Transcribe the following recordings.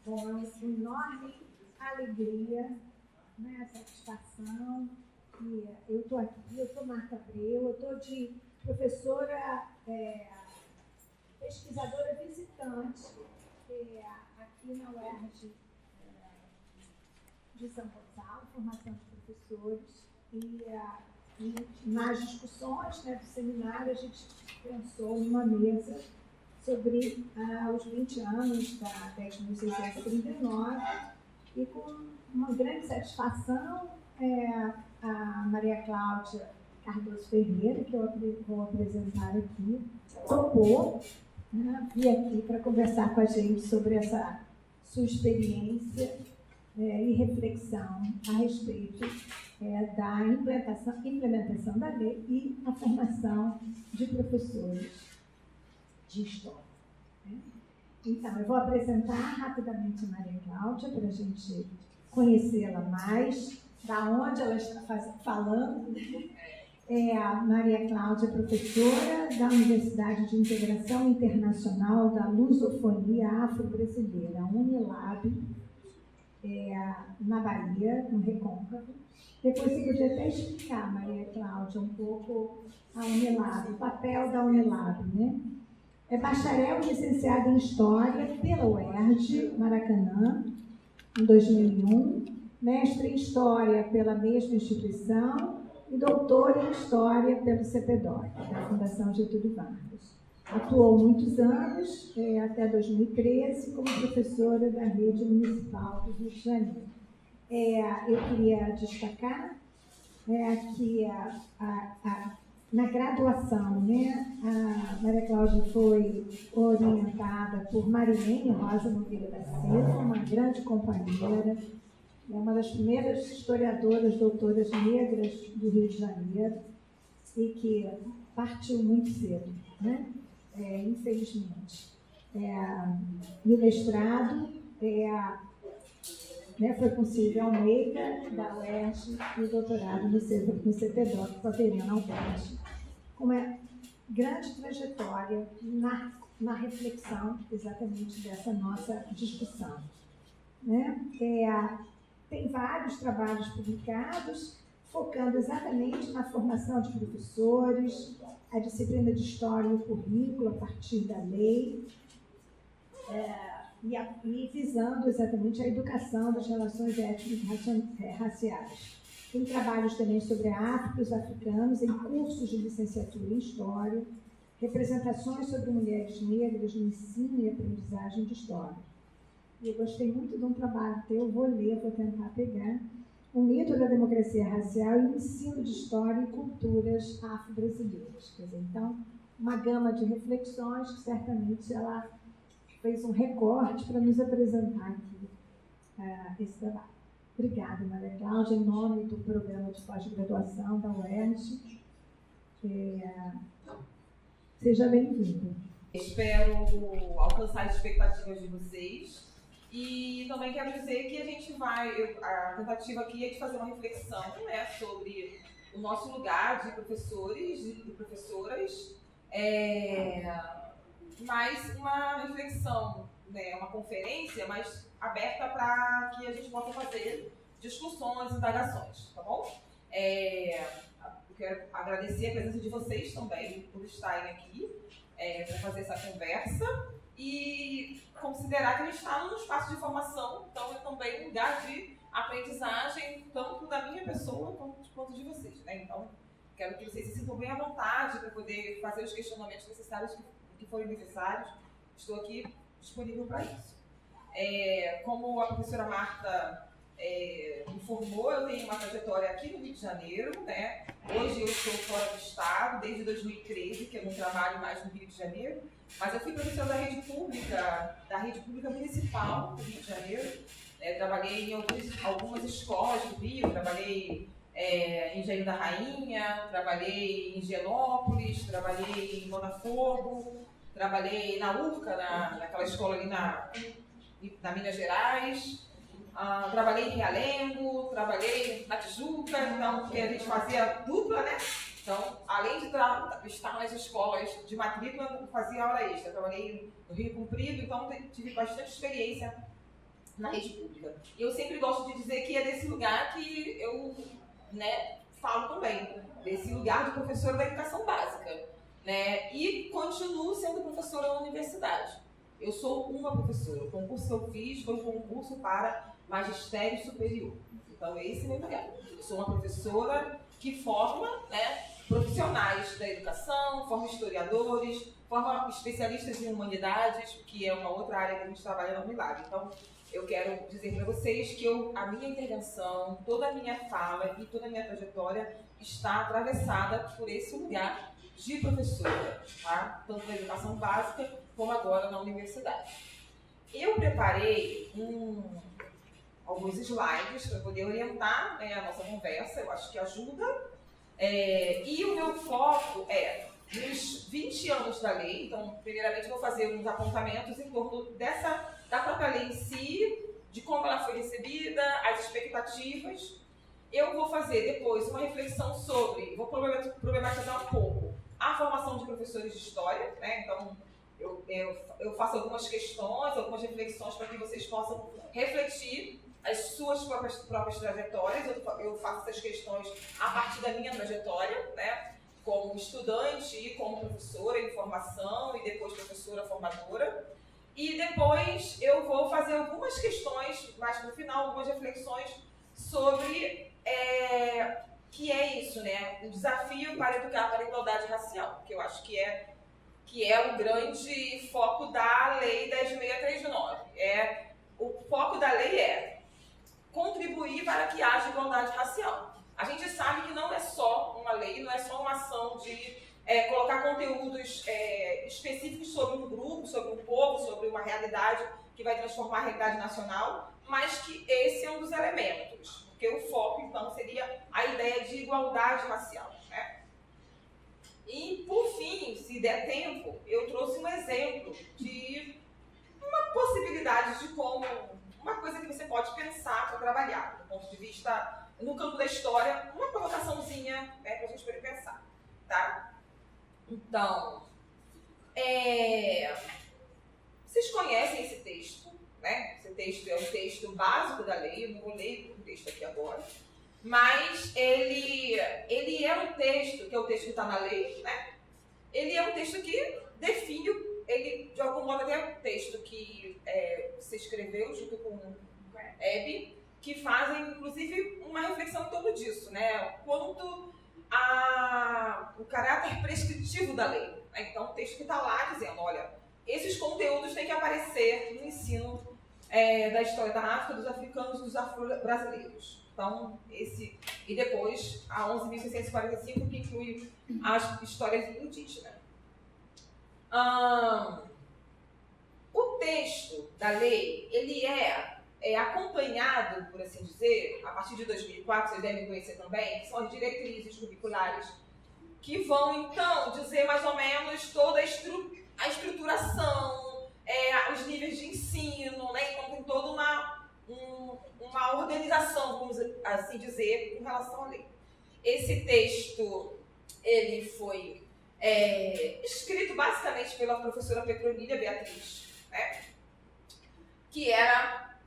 Bom, é uma enorme alegria, né, satisfação, que eu estou aqui, eu sou Marta Abreu, eu estou de professora, pesquisadora visitante aqui na UERJ de São Gonçalo, formação de professores, e nas discussões, né, do seminário a gente pensou numa mesa sobre os 20 anos da 10.639 e com uma grande satisfação a Maria Cláudia Cardoso Ferreira, que eu vou apresentar aqui, topou vir aqui para conversar com a gente sobre essa sua experiência e reflexão a respeito da implementação da lei e a formação de professores de história. Então, eu vou apresentar rapidamente a Maria Cláudia para a gente conhecê-la mais, da onde ela está falando. A Maria Cláudia é professora da Universidade de Integração Internacional da Lusofonia Afro-Brasileira, Unilab, na Bahia, no Recôncavo. Depois você podia até explicar, Maria Cláudia, um pouco a Unilab, o papel da Unilab, né? É bacharel e licenciado em História pela UERJ, Maracanã, em 2001, mestre em História pela mesma instituição e doutor em História pelo CPDOC, da Fundação Getúlio Vargas. Atuou muitos anos, até 2013, como professora da Rede Municipal do Rio de Janeiro. Eu queria destacar que na graduação, né, a Maria Cláudia foi orientada por Marilene Rosa Nogueira da Silva, uma grande companheira, uma das primeiras historiadoras doutoras negras do Rio de Janeiro e que partiu muito cedo, né, infelizmente. No mestrado, foi com Silvia Almeida, da UERJ, e o doutorado no CPDOC, com a Verena Alberti, com uma grande trajetória na reflexão exatamente dessa nossa discussão. Né? Tem vários trabalhos publicados, focando exatamente na formação de professores, a disciplina de História e o currículo a partir da lei, e visando exatamente a educação das relações étnico-raciais. Tem trabalhos também sobre a África e os africanos em cursos de licenciatura em História, representações sobre mulheres negras no ensino e aprendizagem de História. E eu gostei muito de um trabalho teu, vou tentar pegar, O Mito da Democracia Racial e o Ensino de História e Culturas Afro-Brasileiras. Quer dizer, então, uma gama de reflexões que certamente ela fez um recorte para nos apresentar aqui esse trabalho. Obrigada, Maria Cláudia, em nome do programa de pós-graduação da UERJ. Seja bem-vinda. Espero alcançar as expectativas de vocês e também quero dizer que a tentativa aqui é de fazer uma reflexão, né, sobre o nosso lugar de professores e professoras, mais uma reflexão, né, uma conferência mais aberta para que a gente possa fazer discussões, indagações, tá bom? Eu quero agradecer a presença de vocês também por estarem aqui para fazer essa conversa e considerar que a gente está num espaço de formação, então é também um lugar de aprendizagem, tanto da minha pessoa quanto de vocês, né? Então, quero que vocês se sintam bem à vontade para poder fazer os questionamentos necessários que forem necessários. Estou aqui disponível para isso. Como a professora Marta informou, eu tenho uma trajetória aqui no Rio de Janeiro, né? Hoje eu estou fora do estado, desde 2013, que eu não trabalho mais no Rio de Janeiro, mas eu fui professora da rede pública municipal do Rio de Janeiro. Trabalhei em algumas escolas do Rio, trabalhei em Engenho da Rainha, trabalhei em Higienópolis, trabalhei em Botafogo, trabalhei na URCA, naquela escola ali na Minas Gerais, trabalhei em Realengo, trabalhei na Tijuca, então, porque a gente fazia dupla, né? Então, além de estar nas escolas de matrícula, eu fazia hora extra. Eu trabalhei no Rio Comprido, então tive bastante experiência na rede pública. E eu sempre gosto de dizer que é desse lugar que eu, né, falo também, desse lugar de professora da educação básica, né, e continuo sendo professora na universidade. Eu sou uma professora. O concurso que eu fiz foi um concurso para magistério superior. Então, esse é o meu lugar. Eu sou uma professora que forma, né, profissionais da educação, forma historiadores, forma especialistas em humanidades, que é uma outra área que a gente trabalha na Unilab. Então, eu quero dizer para vocês que a minha intervenção, toda a minha fala e toda a minha trajetória está atravessada por esse lugar de professora, tá? Tanto na educação básica como agora na universidade. Eu preparei alguns slides para poder orientar, né, a nossa conversa, eu acho que ajuda. E o meu foco é nos 20 anos da lei. Então, primeiramente, eu vou fazer uns apontamentos em torno da própria lei em si, de como ela foi recebida, as expectativas. Eu vou fazer depois uma reflexão vou problematizar um pouco a formação de professores de história, né? Então, eu faço algumas questões, algumas reflexões para que vocês possam refletir as suas próprias trajetórias. Eu faço essas questões a partir da minha trajetória, né? Como estudante e como professora em formação e depois professora formadora. E depois eu vou fazer algumas questões, mas no final algumas reflexões sobre que é isso, né? O desafio para educar para a igualdade racial, que eu acho que é o grande foco da Lei 10.639. O foco da lei é contribuir para que haja igualdade racial. A gente sabe que não é só uma lei, não é só uma ação de colocar conteúdos específicos sobre um grupo, sobre um povo, sobre uma realidade que vai transformar a realidade nacional, mas que esse é um dos elementos, porque o foco, então, seria a ideia de igualdade racial, né? E, por fim, se der tempo, eu trouxe um exemplo de uma possibilidade de como, uma coisa que você pode pensar para trabalhar, do ponto de vista, no campo da história, uma provocaçãozinha, né, para a gente poder pensar, tá? Então, vocês conhecem esse texto, né? Esse texto é um texto básico da lei, eu não vou ler o texto aqui agora, mas ele é um texto, que é o texto que está na lei, né? Ele é um texto que define, ele de algum modo é um texto que você escreveu junto com o Hebe, que fazem, inclusive, uma reflexão em torno disso, né? Quanto o caráter prescritivo da lei. Né? Então, o texto que está lá dizendo, olha, esses conteúdos têm que aparecer no ensino da história da África, dos africanos e dos afro-brasileiros. Então, e depois, a 11.645, que inclui as histórias indígenas. O texto da lei, ele é acompanhado, por assim dizer, a partir de 2004, vocês devem conhecer também, que são as diretrizes curriculares, que vão, então, dizer mais ou menos toda a estruturação, os níveis de ensino, né? Então tem toda uma organização, vamos assim dizer, em relação à lei. Esse texto, ele foi escrito basicamente pela professora Petronília Beatriz, né? Que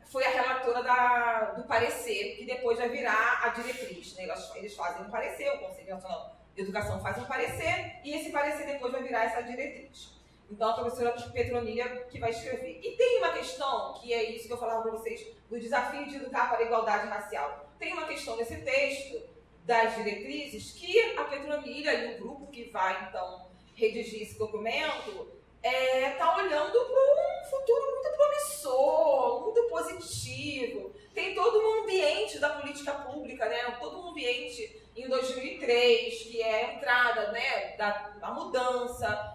foi a relatora do parecer, que depois vai virar a diretriz, né? Eles fazem um parecer, o Conselho Nacional de Educação faz um parecer, e esse parecer depois vai virar essa diretriz. Então, a professora Petronília que vai escrever. E tem uma questão, que é isso que eu falava para vocês, do desafio de educar para a igualdade racial. Tem uma questão nesse texto, das diretrizes, que a Petronília e o grupo que vai, então, redigir esse documento, está olhando para um futuro muito promissor, muito positivo. Tem todo um ambiente da política pública, né? Todo um ambiente em 2003, que é a entrada, né, da mudança,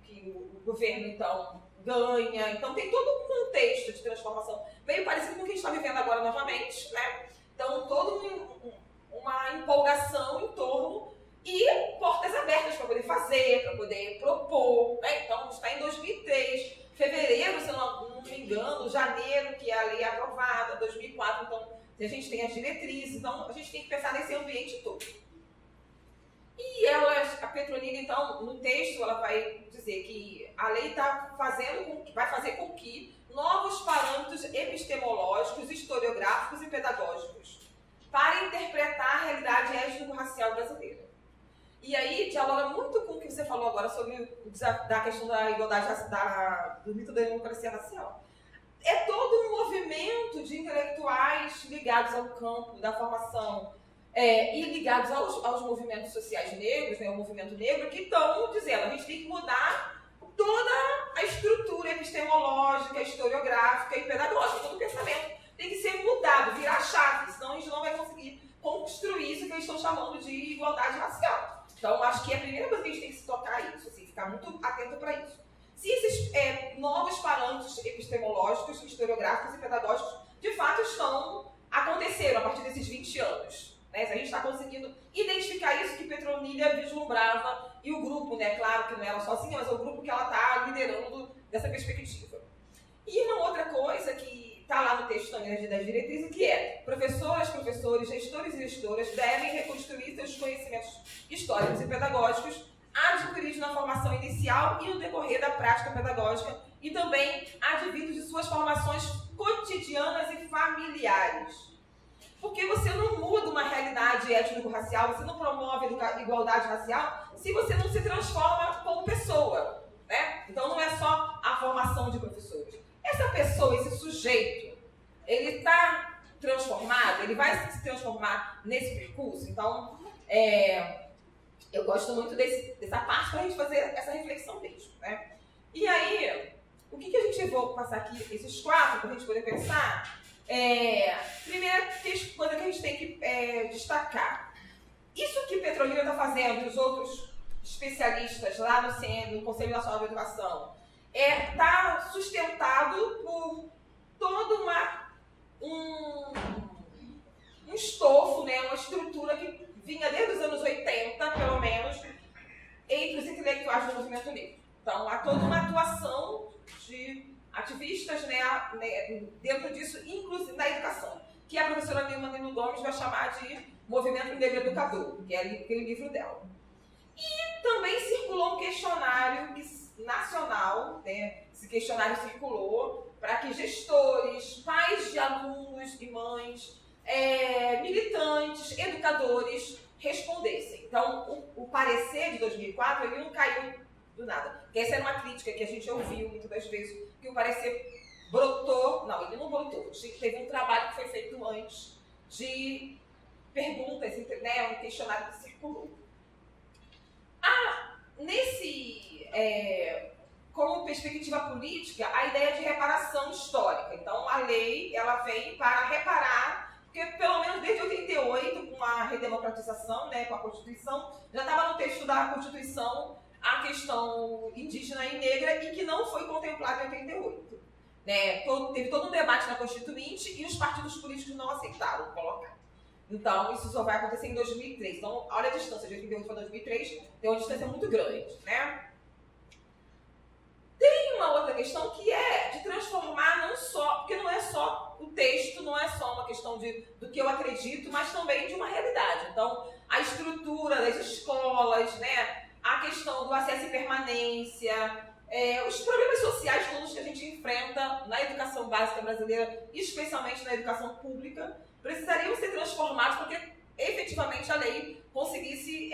que o governo, então, ganha. Então, tem todo um contexto de transformação, meio parecido com o que a gente está vivendo agora novamente, né? Então, toda uma empolgação em torno e portas abertas para poder fazer, para poder propor, né? Então, a gente está em 2003, fevereiro, se eu não me engano, janeiro, que é a lei aprovada, 2004, então, a gente tem as diretrizes, então a gente tem que pensar nesse ambiente todo. E a Petronília, então, no texto, ela vai dizer que a lei vai fazer com que novos parâmetros E aí dialoga muito com o que você falou agora sobre da questão da igualdade, do mito da democracia racial. É todo um movimento de intelectuais ligados ao campo da formação e ligados aos movimentos sociais negros, né, o movimento negro, que estão dizendo a gente tem que mudar toda a estrutura epistemológica, historiográfica e pedagógica, todo o pensamento tem que ser mudado, virar chave, senão a gente não vai conseguir construir isso que eles estão chamando de igualdade racial. Então, acho que é a primeira coisa que a gente tem que se tocar isso, assim, ficar muito atento para isso. Se esses novos parâmetros epistemológicos, historiográficos e pedagógicos, de fato, aconteceram a partir desses 20 anos. Né? Se a gente está conseguindo identificar isso que Petronilha vislumbrava, e o grupo, né, claro que não é ela sozinha, mas é o grupo que ela está liderando dessa perspectiva. E uma outra coisa que está lá no texto também das diretrizes, que é professoras, professores, gestores e gestoras devem reconstruir seus conhecimentos históricos e pedagógicos adquiridos na formação inicial e no decorrer da prática pedagógica e também advindos de suas formações cotidianas e familiares. Porque você não muda uma realidade étnico-racial, você não promove igualdade racial se você não se transforma como pessoa. Né? Então não é só a formação de professores. Essa pessoa, esse sujeito, ele está transformado, ele vai se transformar nesse percurso. Então, eu gosto muito dessa parte para a gente fazer essa reflexão mesmo. Né? E aí, o que a gente vai passar aqui, esses 4, para a gente poder pensar? Primeira coisa que a gente tem que destacar. Isso que Petronilha está fazendo e os outros especialistas lá no CN, no Conselho Nacional de Educação, está sustentado por todo um estofo, né, uma estrutura que vinha desde os anos 80, pelo menos, entre os intelectuais do movimento negro. Então, há toda uma atuação de ativistas, né, dentro disso, inclusive na educação, que a professora Nilma Nilo Gomes vai chamar de Movimento Negro Educador, que é aquele livro dela. E também circulou um questionário nacional, né? Esse questionário circulou para que gestores, pais de alunos e mães, militantes, educadores respondessem. Então, o parecer de 2004 ele não caiu do nada. Porque essa era uma crítica que a gente ouviu muitas das vezes, que o parecer brotou. Não, ele não brotou. Teve um trabalho que foi feito antes de perguntas, né? Um questionário que circulou. Como perspectiva política, a ideia de reparação histórica. Então, a lei ela vem para reparar, porque pelo menos desde 88, com a redemocratização, né, com a Constituição, já estava no texto da Constituição a questão indígena e negra e que não foi contemplada em 88. Né? Teve todo um debate na Constituinte e os partidos políticos não aceitaram colocar. Então, isso só vai acontecer em 2003. Então, olha a distância de 88 para 2003, tem uma distância muito grande, né? Tem uma outra questão que é de transformar não só, porque não é só o texto, não é só uma questão do que eu acredito, mas também de uma realidade. Então, a estrutura das escolas, né? A questão do acesso e permanência, os problemas sociais todos que a gente enfrenta na educação básica brasileira, especialmente na educação pública, precisariam ser transformados porque efetivamente a lei conseguisse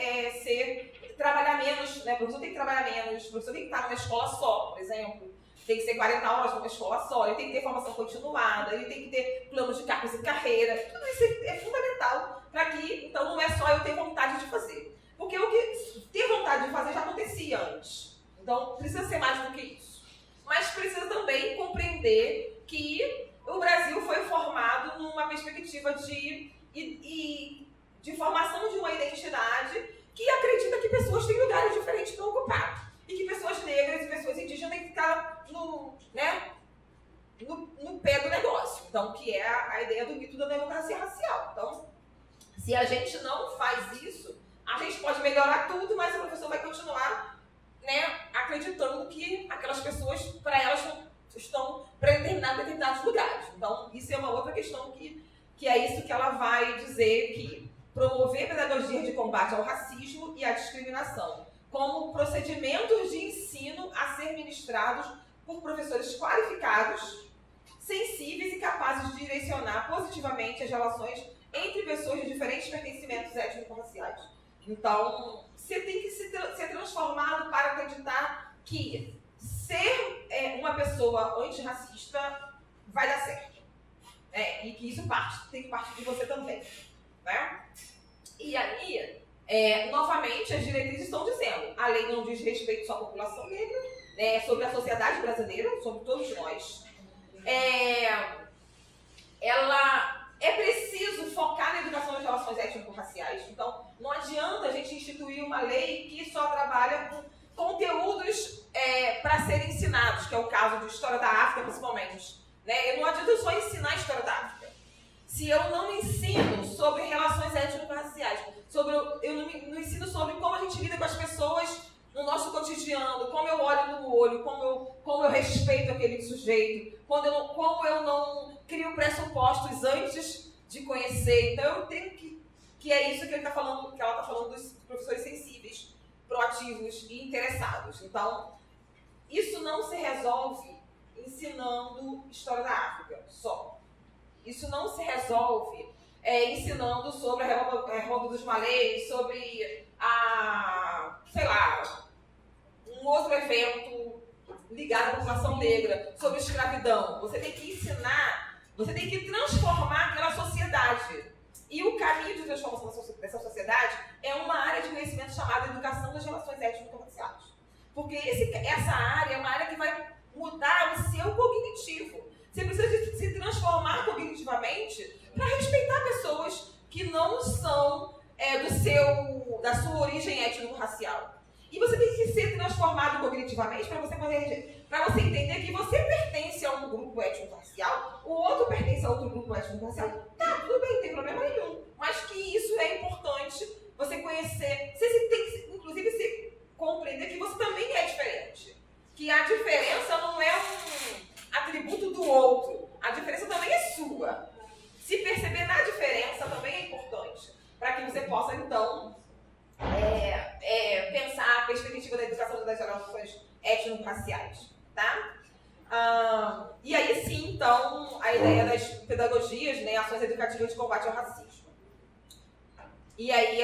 trabalhar menos, né? O professor tem que trabalhar menos, o professor tem que estar numa escola só, por exemplo, tem que ser 40 horas numa escola só, ele tem que ter formação continuada, ele tem que ter planos de cargos e carreira, tudo isso é fundamental para que, então, não é só eu ter vontade de fazer. Porque o que ter vontade de fazer já acontecia antes. Então, precisa ser mais do que isso. Mas precisa também compreender que o Brasil foi formado numa perspectiva de formação de uma identidade que acredita que pessoas têm lugares diferentes para ocupar. E que pessoas negras e pessoas indígenas têm que estar no pé do negócio. Então, que é a ideia do mito da democracia racial. Então, se a gente não faz isso, a gente pode melhorar tudo, mas o professor vai continuar, né, acreditando que aquelas pessoas, para elas, estão predeterminadas em determinados lugares. Então, isso é uma outra questão que é isso que ela vai dizer, que promover pedagogia de combate ao racismo e à discriminação, como procedimentos de ensino a ser ministrados por professores qualificados, sensíveis e capazes de direcionar positivamente as relações entre pessoas de diferentes pertencimentos étnico-raciais. Então, você tem que ser transformado para acreditar que ser uma pessoa antirracista vai dar certo. E que isso tem que partir de você também. Né? E aí, novamente, as diretrizes estão dizendo, a lei não diz respeito só à população negra, sobre a sociedade brasileira, sobre todos nós. Ela é preciso focar na educação das relações étnico-raciais. Então, não adianta a gente instituir uma lei que só trabalha com conteúdos para serem ensinados, que é o caso de História da África, principalmente. Não adianta eu só ensinar a História da África. Se eu não ensino sobre relações étnico-raciais, eu não ensino sobre como a gente lida com as pessoas no nosso cotidiano, como eu olho no olho, como eu respeito aquele sujeito, como eu não crio pressupostos antes de conhecer. Então eu tenho que é isso que ela está falando dos professores sensíveis, proativos e interessados. Então, isso não se resolve ensinando História da África só. Isso não se resolve ensinando sobre a Revolta dos Malês, sobre um outro evento ligado à população negra, sobre escravidão. Você tem que ensinar, você tem que transformar aquela sociedade. E o caminho de transformação dessa sociedade é uma área de conhecimento chamada Educação das Relações Étnico-Raciais. Porque essa área é uma área que vai mudar o seu cognitivo. Você precisa se transformar cognitivamente para respeitar pessoas que não são da sua origem étnico-racial. E você tem que ser transformado cognitivamente para você entender que você pertence a um grupo étnico-racial, o outro pertence a outro grupo étnico-racial. Tá, tudo bem, não tem problema nenhum. Mas que isso é importante você conhecer. Você tem que, inclusive, se compreender que você também é diferente. Que a diferença não é um atributo do outro. A diferença também é sua. Se perceber na diferença também é importante. Para que você possa, então, pensar a perspectiva da educação das relações étnico-raciais. Tá? E aí sim, então, a ideia das pedagogias, ações educativas de combate ao racismo. E aí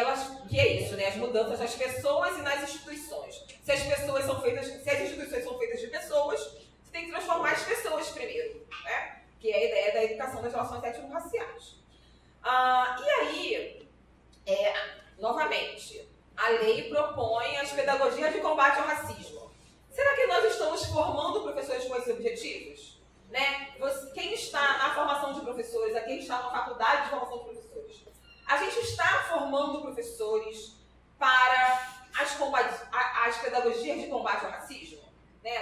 que é isso, as mudanças nas pessoas e nas instituições. Se as instituições são feitas de pessoas, você tem que transformar as pessoas primeiro, né? Que é a ideia da educação das relações étnico-raciais. E aí, novamente, a lei propõe as pedagogias de combate ao racismo. Será que nós estamos formando professores com esses objetivos? Quem está na formação de professores, quem está na faculdade de formação de professores, a gente está formando professores para as pedagogias de combate ao racismo?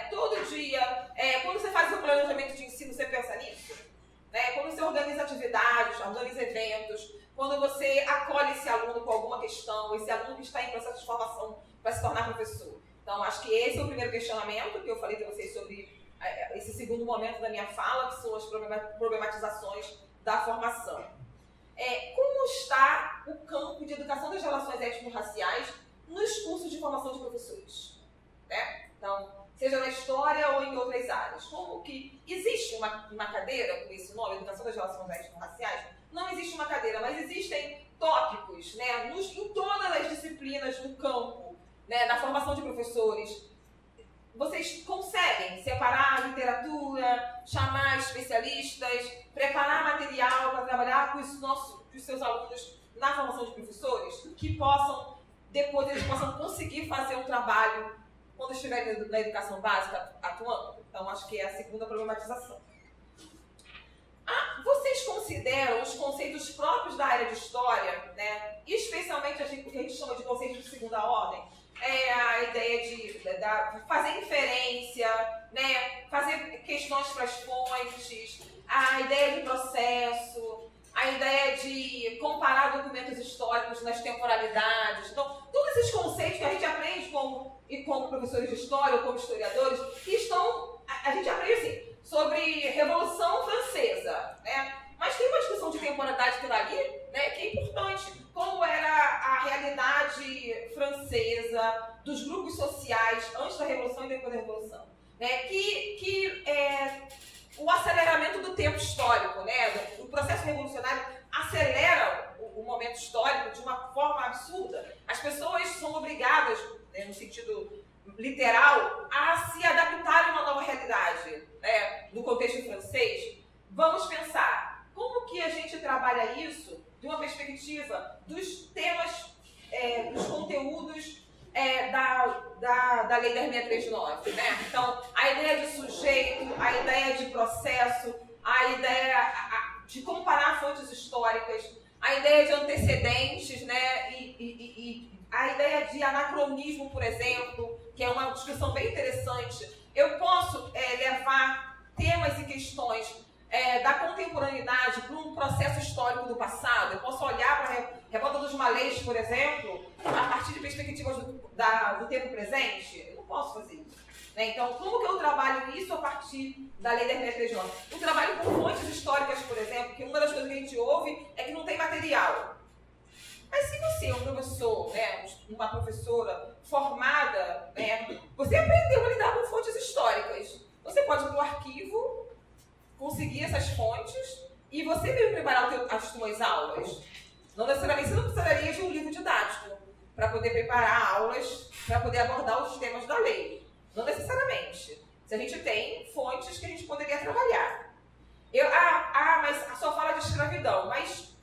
Todo dia, quando você faz o planejamento de ensino, você pensa nisso? Quando você organiza atividades, organiza eventos, quando você acolhe esse aluno com alguma questão, esse aluno que está em processo de formação para se tornar professor. Então, acho que esse é o primeiro questionamento que eu falei para vocês sobre esse segundo momento da minha fala, que são as problematizações da formação. Como está o campo de educação das relações étnico-raciais nos cursos de formação de professores? Então, seja na história ou em outras áreas. Como que existe uma cadeira com esse nome, Educação das Relações Étnico-Raciais? Não existe uma cadeira, mas existem tópicos, em todas as disciplinas do campo, na formação de professores. Vocês conseguem separar a literatura, chamar especialistas, preparar material para trabalhar com os seus alunos na formação de professores, que depois eles possam conseguir fazer um trabalho quando estiverem na educação básica atuando? Então, acho que é a segunda problematização. Vocês consideram os conceitos próprios da área de história, especialmente o que a gente chama de conceitos de segunda ordem, a ideia de fazer inferência, fazer questões para as fontes, a ideia de processo, a ideia de comparar documentos históricos nas temporalidades. Então, todos esses conceitos que a gente aprende como professores de história ou como historiadores, a gente aprende assim, sobre Revolução Francesa, mas tem uma discussão de temporalidade que está ali, que é importante. Como era a realidade francesa, dos grupos sociais, antes da Revolução e depois da Revolução. O aceleramento do tempo histórico, o processo revolucionário acelera o momento histórico de uma forma absurda. As pessoas são obrigadas sentido literal, a se adaptar a uma nova realidade, né, no contexto francês, vamos pensar como que a gente trabalha isso de uma perspectiva dos temas, dos conteúdos da Lei 10.639, né? Então, a ideia de sujeito, a ideia de processo, a ideia de comparar fontes históricas, a ideia de antecedentes, né? E a ideia de anacronismo, por exemplo, que é uma discussão bem interessante. Eu posso levar temas e questões da contemporaneidade para um processo histórico do passado. Eu posso olhar para a Revolta dos Malês, por exemplo, a partir de perspectivas do tempo presente. Eu não posso fazer isso. Né? Então, como que eu trabalho isso a partir da Lei 10.639? Eu trabalho com fontes históricas, por exemplo, que uma das coisas que a gente ouve é que não tem material. Mas se você é um professor, né, uma professora formada, né, você aprendeu a lidar com fontes históricas. Você pode ir para o arquivo, conseguir essas fontes e você mesmo preparar as suas aulas. Não necessariamente, você não precisaria de um livro didático para poder preparar aulas, para poder abordar os temas da lei. Não necessariamente. Se a gente tem fontes que a gente poderia trabalhar. Mas só fala de escravidão. Mas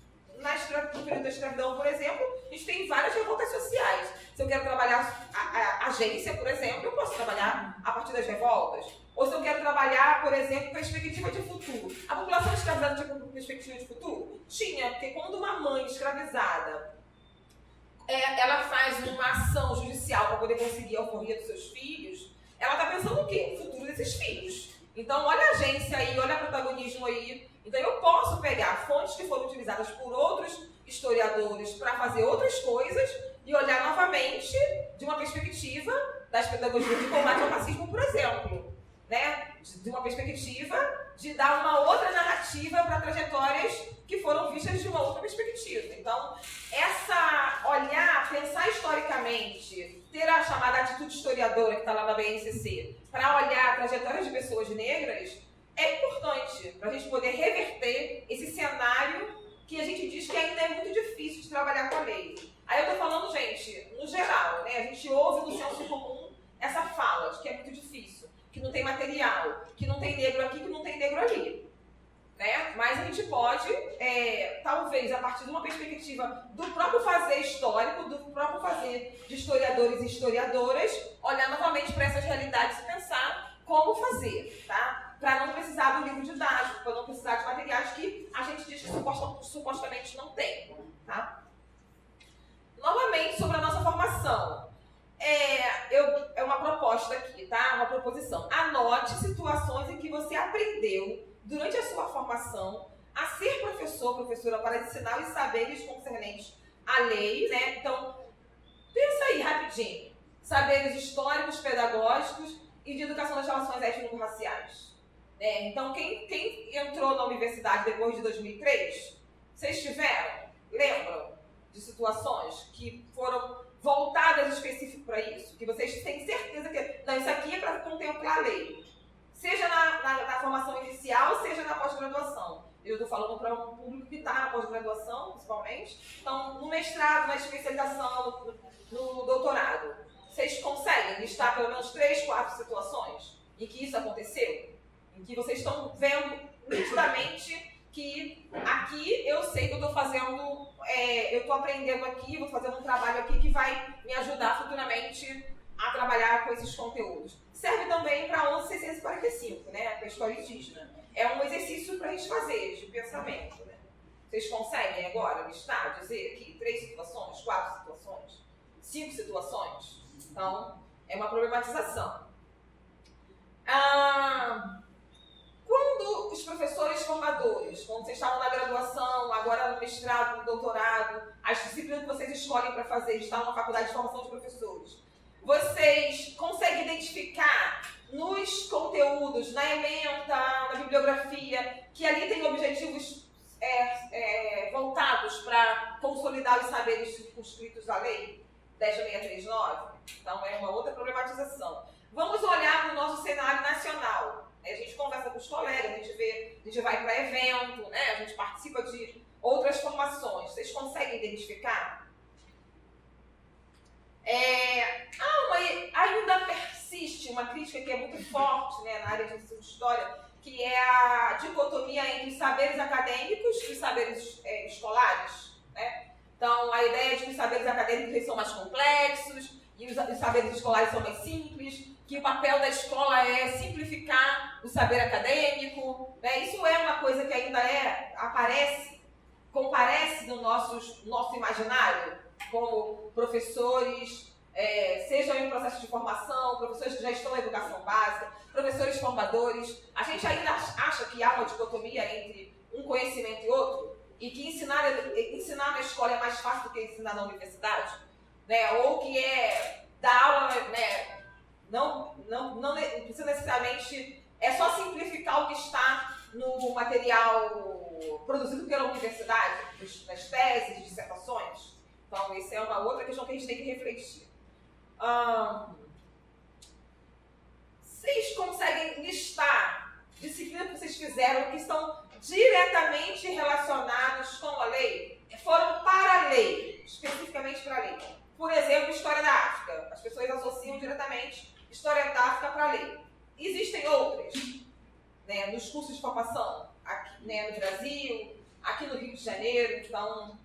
no período da escravidão, por exemplo, a gente tem várias revoltas sociais. Se eu quero trabalhar a agência, por exemplo, eu posso trabalhar a partir das revoltas. Ou se eu quero trabalhar, por exemplo, perspectiva de futuro. A população escravizada tinha perspectiva de futuro? Tinha, porque quando uma mãe escravizada ela faz uma ação judicial para poder conseguir a alforria dos seus filhos, ela está pensando o quê? O futuro desses filhos. Então, olha a agência aí, olha o protagonismo aí. Então, eu posso pegar fontes que foram utilizadas por outros historiadores para fazer outras coisas e olhar novamente de uma perspectiva das pedagogias de combate ao racismo, por exemplo. Né? De uma perspectiva de dar uma outra narrativa para trajetórias que foram vistas de uma outra perspectiva. Então, pensar historicamente, ter a chamada atitude historiadora que está lá na BNCC, para olhar trajetórias de pessoas negras, é importante para a gente poder reverter esse cenário que a gente diz que ainda é muito difícil de trabalhar com a lei. Aí eu estou falando, gente, no geral, né? A gente ouve no senso comum essa fala de que é muito difícil, que não tem material, que não tem negro aqui, que não tem negro ali. Né? Mas a gente pode, talvez, a partir de uma perspectiva do próprio fazer histórico, do próprio fazer de historiadores e historiadoras, olhar novamente para essas realidades e pensar como fazer, tá? Para não precisar do livro didático, para não precisar de materiais que a gente diz que supostamente não tem. Tá? Novamente, sobre a nossa formação. É uma proposta aqui, tá? Uma proposição. Anote situações em que você aprendeu durante a sua formação a ser professor, professora para ensinar os saberes concernentes à lei, né? Então, pensa aí rapidinho. Saberes históricos, pedagógicos e de educação das relações étnico-raciais. Então, quem entrou na universidade depois de 2003, vocês tiveram, lembram de situações que foram voltadas específico para isso? Que vocês têm certeza que não, isso aqui é para contemplar a lei. Seja na formação inicial, seja na pós-graduação. Eu estou falando para um público que está na pós-graduação, principalmente. Então, no mestrado, na especialização, no doutorado, vocês conseguem listar pelo menos 3, 4 situações em que isso aconteceu? Em que vocês estão vendo nitidamente que aqui eu sei que eu estou fazendo, eu estou aprendendo aqui, vou fazendo um trabalho aqui que vai me ajudar futuramente a trabalhar com esses conteúdos. Serve também para a 11.645, né, para a história indígena. É um exercício para a gente fazer, de pensamento. Né? Vocês conseguem agora listar, dizer aqui 3 situações, 4 situações, 5 situações? Então, é uma problematização. Quando os professores formadores, quando vocês estavam na graduação, agora no mestrado, no doutorado, as disciplinas que vocês escolhem para fazer, estão na faculdade de formação de professores, vocês conseguem identificar nos conteúdos, na ementa, na bibliografia, que ali tem objetivos voltados para consolidar os saberes circunscritos da lei 10.639? Então, é uma outra problematização. Vamos olhar para o nosso cenário nacional. A gente conversa com os colegas, a gente vai para evento, né? A gente participa de outras formações. Vocês conseguem identificar? Ainda persiste uma crítica que é muito forte, né, na área de ensino de história, que é a dicotomia entre os saberes acadêmicos e os saberes escolares, né? Então, a ideia de que os saberes acadêmicos são mais complexos e os saberes escolares são mais simples, que o papel da escola é simplificar o saber acadêmico, né? Isso é uma coisa que ainda comparece no nosso imaginário, como professores, sejam em processo de formação, professores que já estão na educação básica, professores formadores. A gente ainda acha que há uma dicotomia entre um conhecimento e outro, e que ensinar na escola é mais fácil do que ensinar na universidade, né? Ou que dar aula, né? Não precisa necessariamente, é só simplificar o que está no material produzido pela universidade, nas teses, dissertações. Então, essa é uma outra questão que a gente tem que refletir. Vocês conseguem listar disciplinas que vocês fizeram que estão diretamente relacionados com a lei? Foram para a lei, especificamente para a lei. Por exemplo, História da África. As pessoas associam diretamente História da África para a lei. Existem outras, né, nos cursos de formação, aqui, né, no Brasil, aqui no Rio de Janeiro. Então,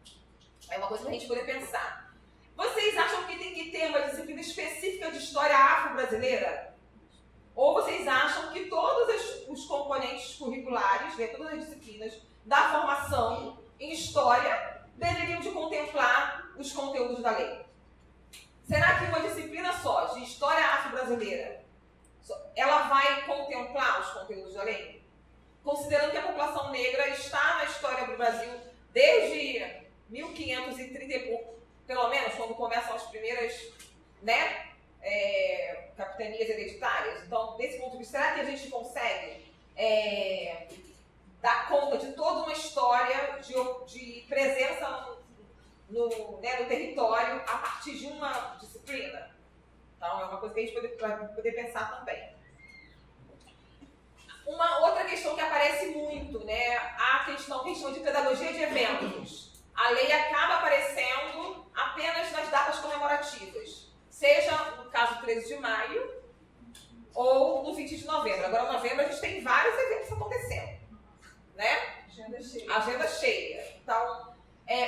é uma coisa para a gente poder pensar. Vocês acham que tem que ter uma disciplina específica de história afro-brasileira? Ou vocês acham que todos os componentes curriculares, né, todas as disciplinas da formação em história deveriam de contemplar os conteúdos da lei? Será que uma disciplina só de história afro-brasileira, ela vai contemplar os conteúdos da lei? Considerando que a população negra está na história do Brasil desde 1530 e pouco, pelo menos quando começam as primeiras, né, capitanias hereditárias. Então, desse ponto de vista, será que a gente consegue dar conta de toda uma história de presença no território a partir de uma disciplina? Então, é uma coisa que a gente vai poder pensar também. Uma outra questão que aparece muito, né, a questão de pedagogia de eventos. A lei acaba aparecendo apenas nas datas comemorativas, seja no caso 13 de maio ou no 20 de novembro. Agora, em novembro, a gente tem vários eventos acontecendo, né? Agenda cheia. Então,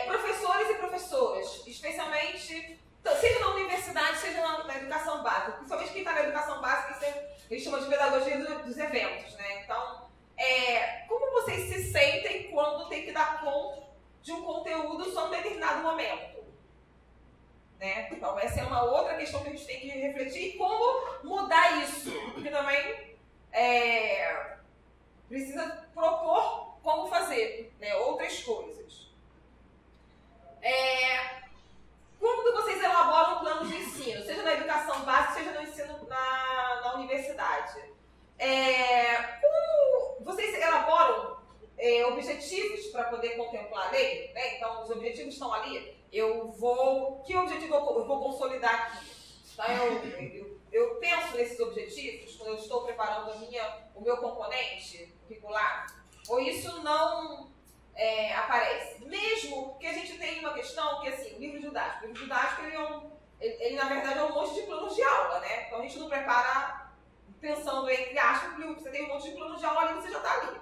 professores e professoras, especialmente, seja na universidade, seja na educação básica, principalmente quem está na educação básica, eles chamam de pedagogia dos eventos, né? Então, como vocês se sentem quando tem que dar conta de um conteúdo só em um determinado momento? Né? Então, essa é uma outra questão que a gente tem que refletir, e como mudar isso, porque também precisa propor como fazer, né, outras coisas. Quando vocês elaboram um plano de ensino, seja na educação básica, seja no ensino na universidade, como vocês elaboram objetivos para poder contemplar a lei? Né? Então, os objetivos estão ali. Que objetivo eu vou consolidar aqui? Então, eu penso nesses objetivos quando eu estou preparando o meu componente curricular? Ou isso não aparece? Mesmo que a gente tenha uma questão que, assim, o livro didático. O livro didático, ele na verdade, é um monte de planos de aula, né? Então, a gente não prepara pensando, entre aspas, que você tem um monte de planos de aula ali, você já está ali.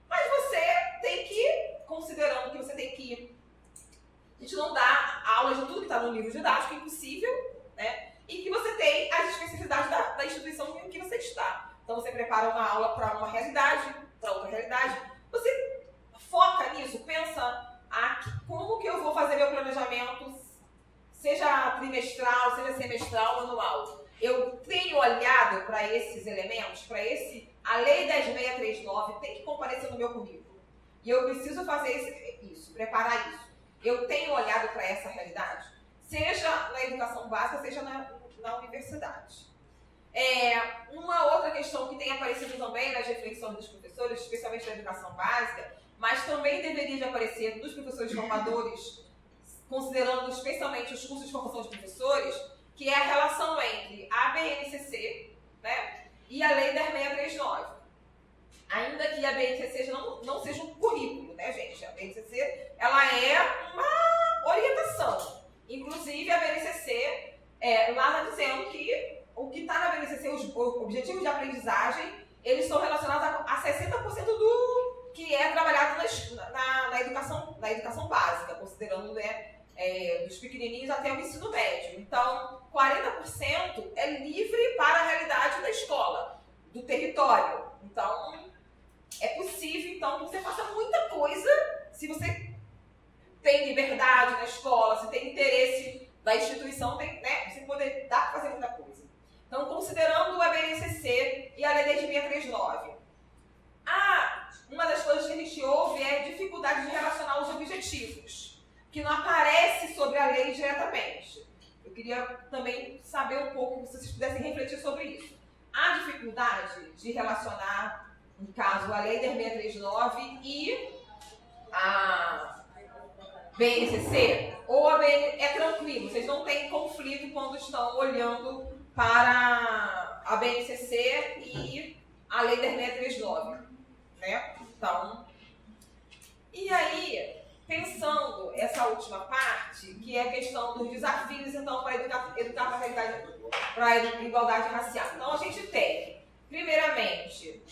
Mas você tem que, considerando que você tem que... A gente não dá aulas de tudo que está no livro didático, é impossível, né? E que você tem as especificidades da instituição em que você está. Então, você prepara uma aula para uma realidade, para outra realidade. Você foca nisso, pensa como que eu vou fazer meu planejamento, seja trimestral, seja semestral, anual. Eu tenho olhado para esses elementos, a Lei 10.639 tem que comparecer no meu currículo. E eu preciso fazer isso, preparar isso. Eu tenho olhado para essa realidade, seja na educação básica, seja na universidade. Uma outra questão que tem aparecido também nas reflexões dos professores, especialmente na educação básica, mas também deveria de aparecer nos professores formadores, considerando especialmente os cursos de formação de professores, que é a relação entre a BNCC, né, e a Lei 10.639. Ainda que a BNCC não seja um currículo, né, gente? A BNCC, ela é uma orientação. Inclusive, a BNCC, dos pequenininhos até o ensino médio. Então, 40% é livre para a realidade da escola, do território. Então, é possível, então, que você faça muita coisa se você tem liberdade na escola, se tem interesse da instituição, tem, né, você poder dar para fazer muita coisa. Então, considerando o ABNCC e a Lei 10.639, uma das coisas que a gente ouve é a dificuldade de relacionar os objetivos, que não aparece sobre a lei diretamente. Eu queria também saber um pouco, se vocês pudessem refletir sobre isso. Há dificuldade de relacionar, no caso, a Lei 10.639 e a BNCC? Ou a BN é tranquilo, vocês não têm conflito quando estão olhando para a BNCC e a Lei 10.639, né? Então, e aí, pensando essa última parte, que é a questão dos desafios, então, para educar para a igualdade racial. Então, a gente tem, primeiramente,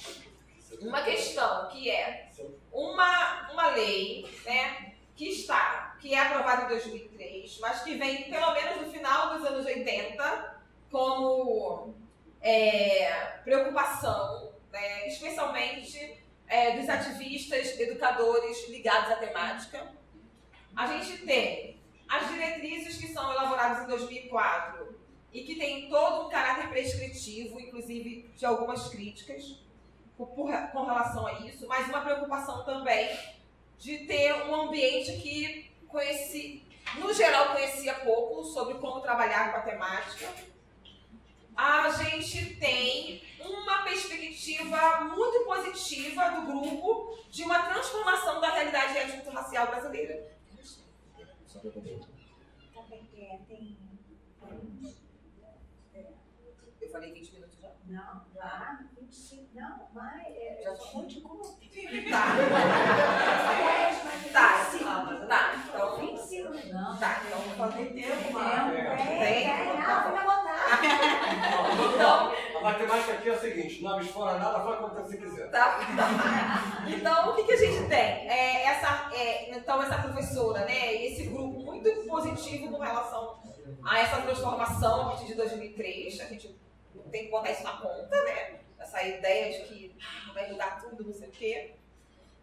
uma questão que é uma lei, né, que é aprovada em 2003, mas que vem pelo menos no final dos anos 80 como preocupação, né, especialmente dos ativistas, educadores ligados à temática. A gente tem as diretrizes que são elaboradas em 2004 e que tem todo um caráter prescritivo, inclusive de algumas críticas com relação a isso, mas uma preocupação também de ter um ambiente que no geral conhecia pouco sobre como trabalhar com a temática. A gente tem uma perspectiva muito positiva do grupo de uma transformação da realidade étnico-racial brasileira. Eu falei 20 minutos já? Não, já. 25, não, vai. Já conte como. Tá. Então, 25 minutos. Não. Tá, então vou fazer tempo. Fica à vontade. Então, a matemática aqui é o seguinte: não absfora nada, fala quanto você quiser. Tá. Então, o que a gente tem? Então, essa professora, né, esse grupo muito positivo com relação a essa transformação a partir de 2003, a gente tem que botar isso na conta, né? Essa ideia de que vai mudar tudo, não sei o quê.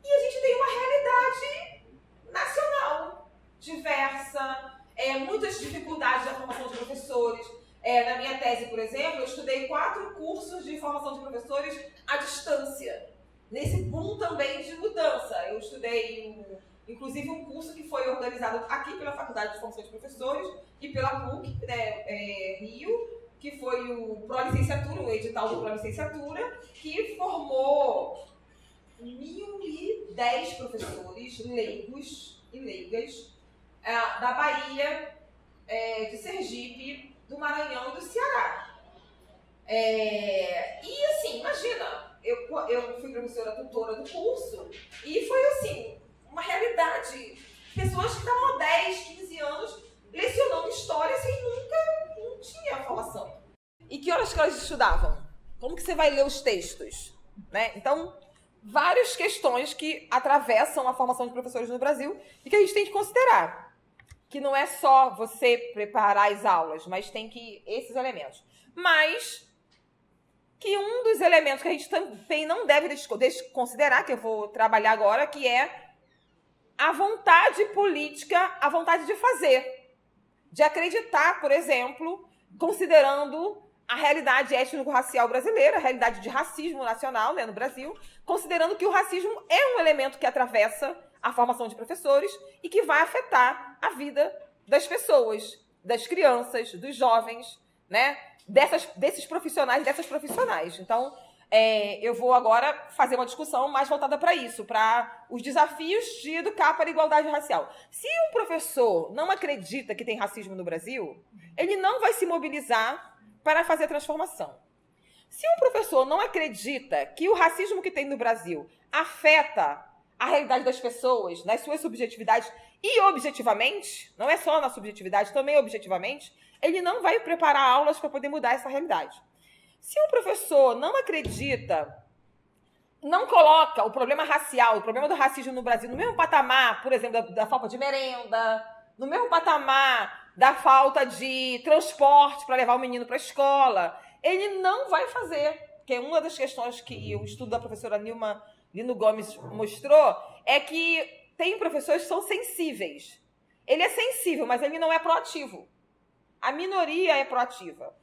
E a gente tem uma realidade nacional, diversa, muitas dificuldades da formação de professores. Na minha tese, por exemplo, eu estudei 4 cursos de formação de professores à distância. Nesse boom também de mudança. Eu estudei, inclusive, um curso que foi organizado aqui pela Faculdade de Formação de Professores e pela PUC, né, Rio, que foi o Pró-Licenciatura, o edital do Pró-Licenciatura, que formou 1.010 professores leigos e leigas da Bahia, de Sergipe, do Maranhão e do Ceará. E assim, imagina, eu fui professora tutora do curso e foi assim, uma realidade. Pessoas que estavam há 10, 15 anos lecionando história sem não tinha formação. E que horas que elas estudavam? Como que você vai ler os textos? Né? Então, várias questões que atravessam a formação de professores no Brasil e que a gente tem que considerar. Que não é só você preparar as aulas, mas tem que esses elementos. Mas que um dos elementos que a gente também não deve considerar, que eu vou trabalhar agora, que é a vontade política, a vontade de fazer. De acreditar, por exemplo, considerando a realidade étnico-racial brasileira, a realidade de racismo nacional, né, no Brasil, considerando que o racismo é um elemento que atravessa a formação de professores e que vai afetar a vida das pessoas, das crianças, dos jovens, né, desses profissionais, dessas profissionais. Então, eu vou agora fazer uma discussão mais voltada para isso, para os desafios de educar para a igualdade racial. Se um professor não acredita que tem racismo no Brasil, ele não vai se mobilizar para fazer a transformação. Se um professor não acredita que o racismo que tem no Brasil afeta a realidade das pessoas, nas suas subjetividades e objetivamente, não é só na subjetividade, também objetivamente, ele não vai preparar aulas para poder mudar essa realidade. Se um professor não acredita, não coloca o problema racial, o problema do racismo no Brasil no mesmo patamar, por exemplo, da falta de merenda, no mesmo patamar da falta de transporte para levar o menino para a escola, ele não vai fazer. Porque uma das questões que o estudo da professora Nilma Lino Gomes mostrou é que tem professores que são sensíveis. Ele é sensível, mas ele não é proativo. A minoria é proativa.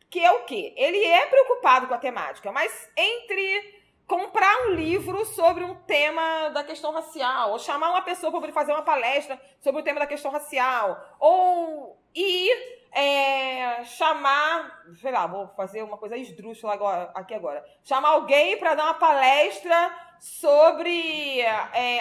Que é o quê? Ele é preocupado com a temática, mas entre comprar um livro sobre um tema da questão racial, ou chamar uma pessoa para fazer uma palestra sobre o tema da questão racial, ou ir chamar, sei lá, vou fazer uma coisa esdrúxula aqui agora, chamar alguém para dar uma palestra sobre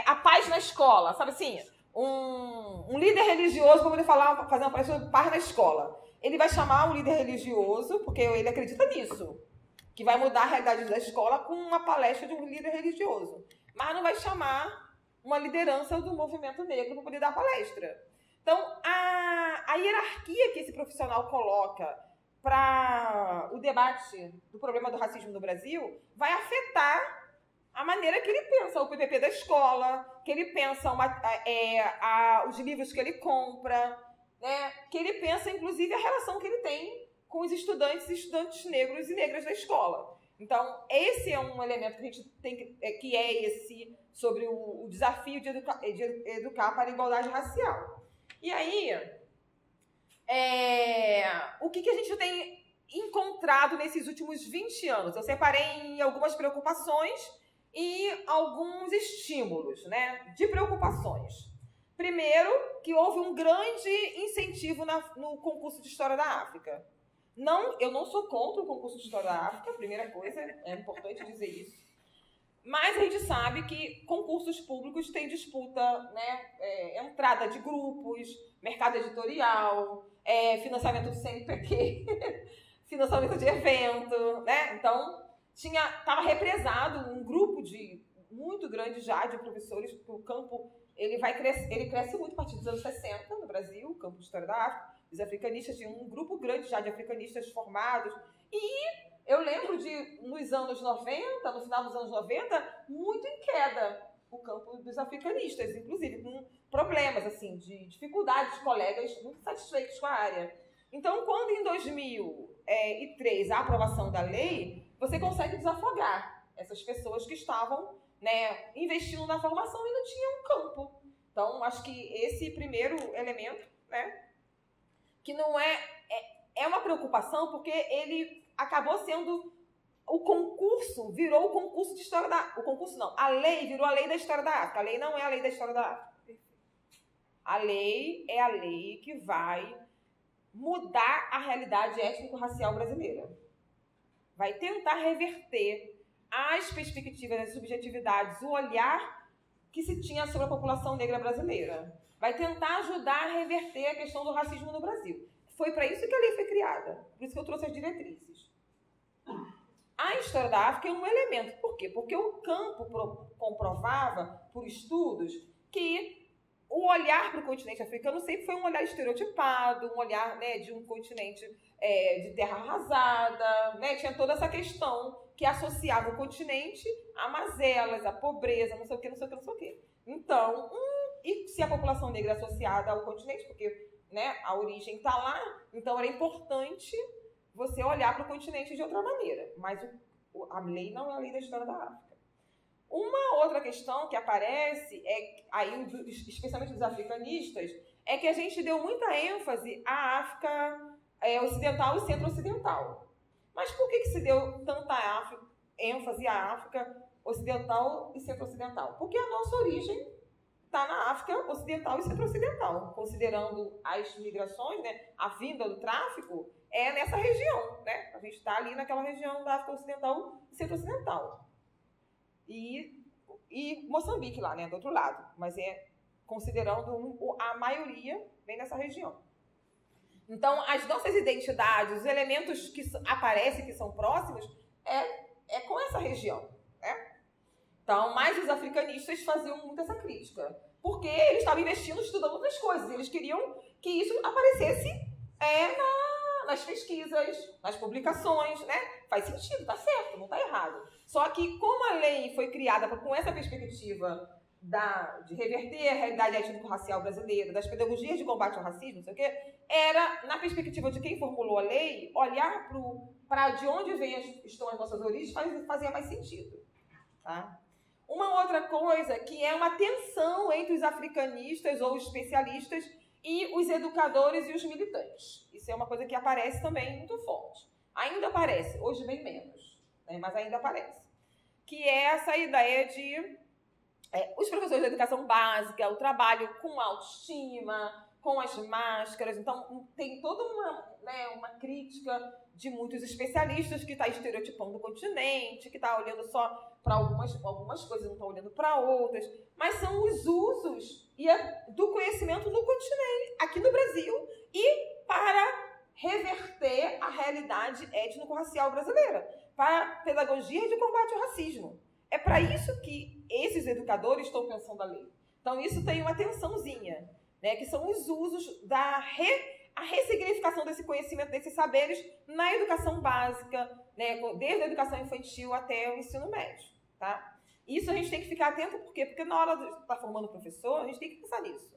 a paz na escola, sabe assim? Um líder religioso para poder fazer uma palestra sobre paz na escola. Ele vai chamar um líder religioso, porque ele acredita nisso, que vai mudar a realidade da escola com uma palestra de um líder religioso. Mas não vai chamar uma liderança do movimento negro para poder dar palestra. Então, a hierarquia que esse profissional coloca para o debate do problema do racismo no Brasil vai afetar a maneira que ele pensa o PPP da escola, que ele pensa os livros que ele compra, né? Que ele pensa, inclusive, a relação que ele tem com os estudantes e estudantes negros e negras da escola. Então, esse é um elemento que a gente tem que é esse sobre o desafio de educar para a igualdade racial. E aí, o que a gente tem encontrado nesses últimos 20 anos? Eu separei em algumas preocupações e alguns estímulos, né, de preocupações. Primeiro, que houve um grande incentivo no concurso de História da África. Eu não sou contra o concurso de História da África, primeira coisa, é importante dizer isso. Mas a gente sabe que concursos públicos têm disputa, né? Entrada de grupos, mercado editorial, financiamento do CNPq, financiamento de evento, né? Então, estava represado um grupo muito grande já de professores, porque o campo ele cresce muito a partir dos anos 60 no Brasil, o campo de História da África. Os africanistas tinham um grupo grande já de africanistas formados. E eu lembro nos anos 90, no final dos anos 90, muito em queda o campo dos africanistas, inclusive com problemas, assim, de dificuldades de colegas muito satisfeitos com a área. Então, quando em 2003 a aprovação da lei, você consegue desafogar essas pessoas que estavam, né, investindo na formação e não tinham um campo. Então, acho que esse primeiro elemento, né, que não é uma preocupação, porque ele acabou sendo o concurso, virou o concurso de História da África. O concurso não, a lei virou a lei da História da África. A lei não é a lei da História da África. A lei é a lei que vai mudar a realidade étnico-racial brasileira. Vai tentar reverter as perspectivas, as subjetividades, o olhar que se tinha sobre a população negra brasileira. Vai tentar ajudar a reverter a questão do racismo no Brasil. Foi para isso que a lei foi criada. Por isso que eu trouxe as diretrizes. A História da África é um elemento. Por quê? Porque o campo comprovava, por estudos, que o olhar para o continente africano sempre foi um olhar estereotipado, um olhar, né, de um continente de terra arrasada, né? Tinha toda essa questão que associava o continente a mazelas, a pobreza, não sei o quê, não sei o quê, não sei o quê. Então, e se a população negra é associada ao continente, porque, né, a origem está lá, então era importante você olhar para o continente de outra maneira. Mas a lei não é a lei da História da África. Uma outra questão que aparece, aí, especialmente dos africanistas, é que a gente deu muita ênfase à África ocidental e centro-ocidental. Mas por que se deu tanta ênfase à África ocidental e centro-ocidental? Porque a nossa origem está na África ocidental e centro-ocidental, considerando as migrações, né, a vinda do tráfico, nessa região, né? A gente está ali naquela região da África ocidental e centro-ocidental. E Moçambique lá, né, do outro lado, mas considerando a maioria vem nessa região. Então, as nossas identidades, os elementos que aparecem, que são próximos, é com essa região, né? Então, mas os africanistas faziam muito essa crítica, porque eles estavam investindo, estudando outras coisas, eles queriam que isso aparecesse nas pesquisas, nas publicações, né? Faz sentido, tá certo, não tá errado. Só que como a lei foi criada com essa perspectiva de reverter a realidade étnico-racial brasileira, das pedagogias de combate ao racismo, não sei o quê, era, na perspectiva de quem formulou a lei, olhar para de onde estão as nossas origens fazia mais sentido. Tá? Uma outra coisa que é uma tensão entre os africanistas ou os especialistas e os educadores e os militantes. Isso é uma coisa que aparece também muito forte. Ainda aparece, hoje bem menos, né, mas ainda aparece. Que é essa ideia de os professores de educação básica, o trabalho com autoestima, com as máscaras. Então, tem toda uma crítica de muitos especialistas que está estereotipando o continente, que está olhando só para algumas coisas, não está olhando para outras. Mas são os usos do conhecimento no continente, aqui no Brasil, e para reverter a realidade étnico-racial brasileira, para pedagogia de combate ao racismo. É para isso que esses educadores estão pensando a lei. Então, isso tem uma tensãozinha, né, que são os usos a ressignificação desse conhecimento, desses saberes na educação básica, né, desde a educação infantil até o ensino médio. Tá? Isso a gente tem que ficar atento, por quê? Porque na hora de estar formando professor, a gente tem que pensar nisso.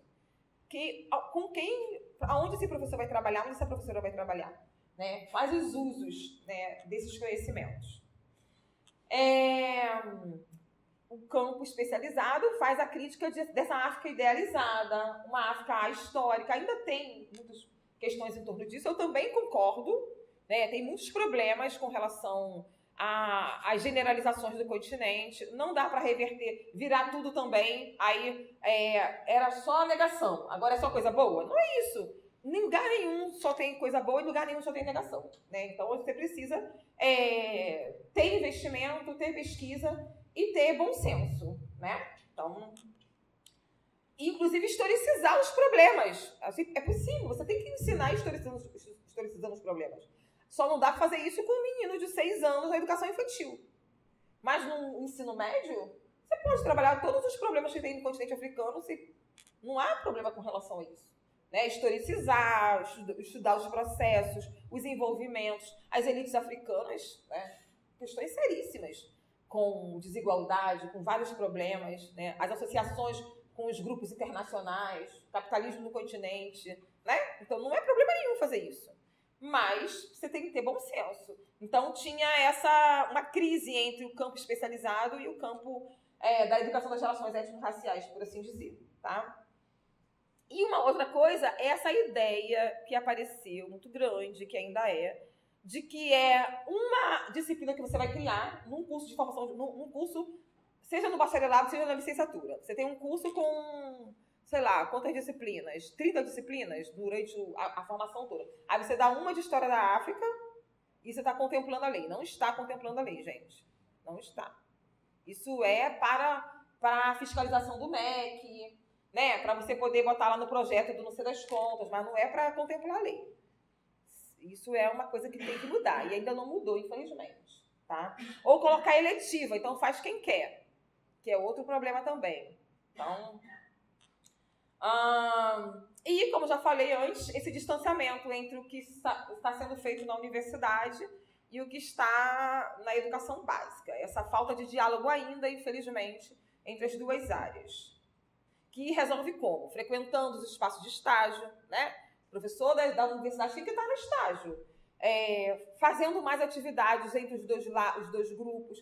Aonde esse professor vai trabalhar, onde essa professora vai trabalhar. Né? Faz os usos, né, desses conhecimentos. O campo especializado faz a crítica dessa África idealizada, uma África histórica. Ainda tem muitas questões em torno disso, eu também concordo. Né? Tem muitos problemas com relação às generalizações do continente. Não dá para reverter, virar tudo também. Aí era só negação, agora é só coisa boa. Não é isso. Em lugar nenhum só tem coisa boa e em lugar nenhum só tem negação. Né? Então, você precisa ter investimento, ter pesquisa e ter bom senso. Né? Então, inclusive, historicizar os problemas. Assim, é possível, você tem que ensinar historicizando os problemas. Só não dá para fazer isso com um menino de 6 anos na educação infantil. Mas no ensino médio, você pode trabalhar todos os problemas que tem no continente africano, não há problema com relação a isso. Né? Historicizar, estudar os processos, os envolvimentos, as elites africanas, né? Questões seríssimas, com desigualdade, com vários problemas, né? As associações com os grupos internacionais, capitalismo no continente. Né? Então, não é problema nenhum fazer isso. Mas você tem que ter bom senso. Então, tinha uma crise entre o campo especializado e o campo da educação das relações étnico-raciais, por assim dizer. Tá? E uma outra coisa é essa ideia que apareceu, muito grande, que ainda de que é uma disciplina que você vai criar num curso de formação, num curso, seja no bacharelado, seja na licenciatura. Você tem um curso com, sei lá, quantas disciplinas? 30 disciplinas durante a formação toda. Aí você dá uma de História da África e você está contemplando a lei. Não está contemplando a lei, gente. Não está. Isso é para a fiscalização do MEC, né, para você poder botar lá no projeto do não sei das contas, mas não é para contemplar a lei. Isso é uma coisa que tem que mudar, e ainda não mudou, infelizmente. Tá? Ou colocar eletiva, então faz quem quer, que é outro problema também. Então, e, como já falei antes, esse distanciamento entre o que está sendo feito na universidade e o que está na educação básica. Essa falta de diálogo ainda, infelizmente, entre as duas áreas. Que resolve como? Frequentando os espaços de estágio, né? O professor da universidade tem que estar no estágio. Fazendo mais atividades entre os dois grupos.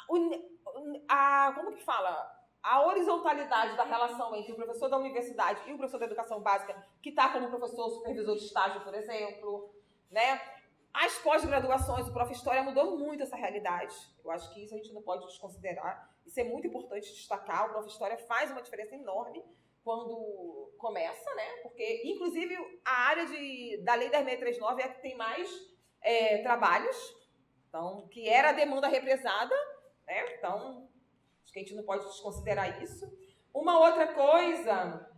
Como que fala? A horizontalidade da relação entre o professor da universidade e o professor da educação básica, que está como professor supervisor de estágio, por exemplo. Né? As pós-graduações, o Prof. História mudou muito essa realidade. Eu acho que isso a gente não pode desconsiderar. Isso é muito importante destacar. O Prof. História faz uma diferença enorme quando começa, né? Porque, inclusive, a área da Lei 10.639 é a que tem mais trabalhos, então, que era a demanda represada, né? Então, acho que a gente não pode desconsiderar isso. Uma outra coisa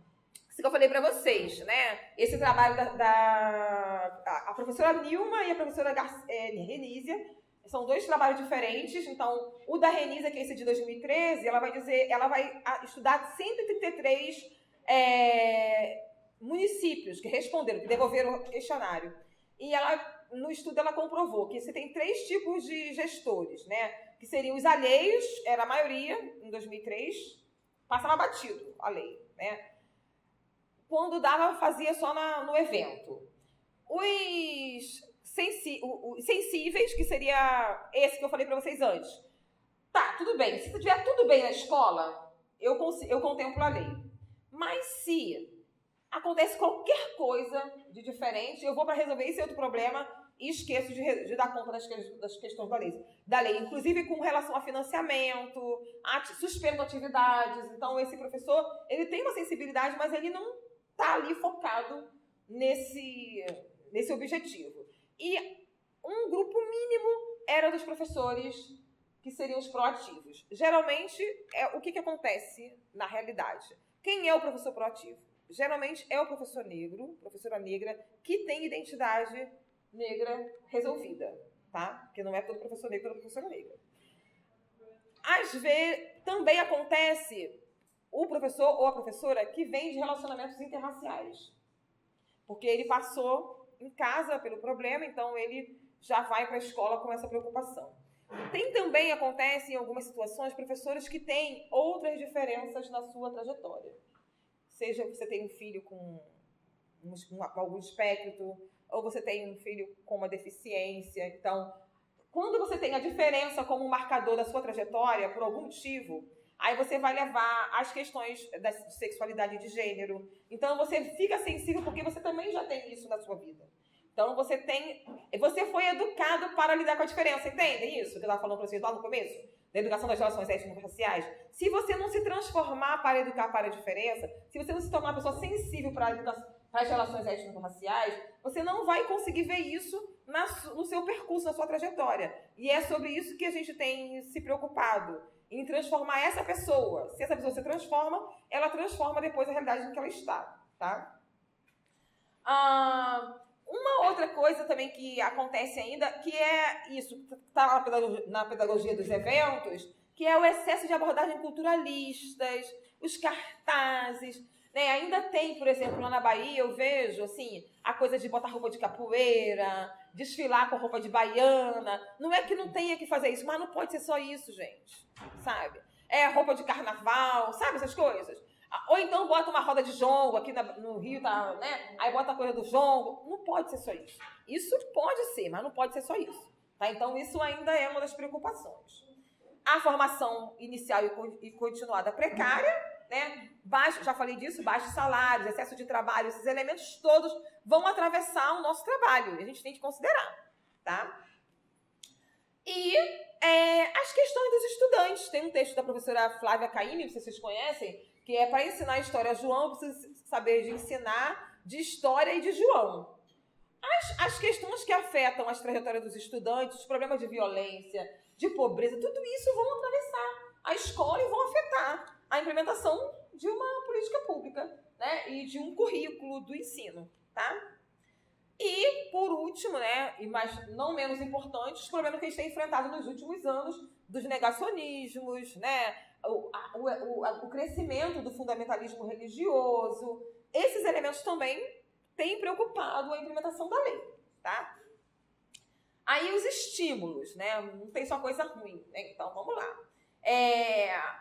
que eu falei para vocês, né? Esse trabalho a professora Nilma e a professora Renísia são 2 trabalhos diferentes. Então, o da Renísia, que é esse de 2013, ela vai estudar 133 municípios que responderam, que devolveram o questionário. E no estudo ela comprovou que você tem 3 tipos de gestores, né? Que seriam os alheios, era a maioria, em 2003, passava batido a lei, né? Quando dava, fazia só no evento. Os sensíveis, que seria esse que eu falei para vocês antes. Tá, tudo bem. Se tiver tudo bem na escola, eu contemplo a lei. Mas se acontece qualquer coisa de diferente, eu vou para resolver esse outro problema e esqueço de dar conta das questões da lei. Inclusive com relação a financiamento, suspendo atividades. Então, esse professor, ele tem uma sensibilidade, mas ele não está ali focado nesse objetivo. E um grupo mínimo era dos professores que seriam os proativos. Geralmente, o que acontece na realidade? Quem é o professor proativo? Geralmente é o professor negro, professora negra, que tem identidade negra resolvida, tá? Porque não é todo professor negro, todo professora negra. Às vezes, também acontece o professor ou a professora que vem de relacionamentos interraciais. Porque ele passou em casa pelo problema, então ele já vai para a escola com essa preocupação. Também acontece em algumas situações professores que têm outras diferenças na sua trajetória. Seja você tem um filho com algum espectro, ou você tem um filho com uma deficiência. Então, quando você tem a diferença como marcador da sua trajetória, por algum motivo, aí você vai levar as questões da sexualidade de gênero. Então, você fica sensível porque você também já tem isso na sua vida. Então, você foi educado para lidar com a diferença. Entendem isso que eu estava falando para vocês lá no começo? Da educação das relações étnico-raciais. Se você não se transformar para educar para a diferença, se você não se tornar uma pessoa sensível para as relações étnico-raciais, você não vai conseguir ver isso no seu percurso, na sua trajetória. E é sobre isso que a gente tem se preocupado, em transformar essa pessoa. Se essa pessoa se transforma, ela transforma depois a realidade em que ela está, tá? Uma outra coisa também que acontece ainda, que é isso, está na pedagogia dos eventos, que é o excesso de abordagem culturalistas, os cartazes, né? Ainda tem, por exemplo, lá na Bahia, eu vejo assim, a coisa de botar roupa de capoeira, desfilar com roupa de baiana. Não é que não tenha que fazer isso, mas não pode ser só isso, gente, sabe? Roupa de carnaval, sabe essas coisas? Ou então bota uma roda de jongo, aqui no Rio, tá, né? Aí bota a coisa do jongo. Não pode ser só isso. Isso pode ser, mas não pode ser só isso. Tá? Então, isso ainda é uma das preocupações. A formação inicial e continuada precária, né? Já falei disso, baixos salários, excesso de trabalho, esses elementos todos vão atravessar o nosso trabalho. E a gente tem que considerar, tá? E as questões dos estudantes. Tem um texto da professora Flávia Caymmi, se vocês conhecem, que é para ensinar a história a João, precisa saber de ensinar de história e de João. As questões que afetam as trajetórias dos estudantes, os problemas de violência, de pobreza, tudo isso vão atravessar a escola e vão afetar a implementação de uma política pública, né, e de um currículo do ensino, tá? E, por último, né, e mas não menos importante, os problemas que a gente tem enfrentado nos últimos anos, dos negacionismos, né, o crescimento do fundamentalismo religioso. Esses elementos também têm preocupado a implementação da lei, tá? Aí os estímulos, né, não tem só coisa ruim, né? Então vamos lá.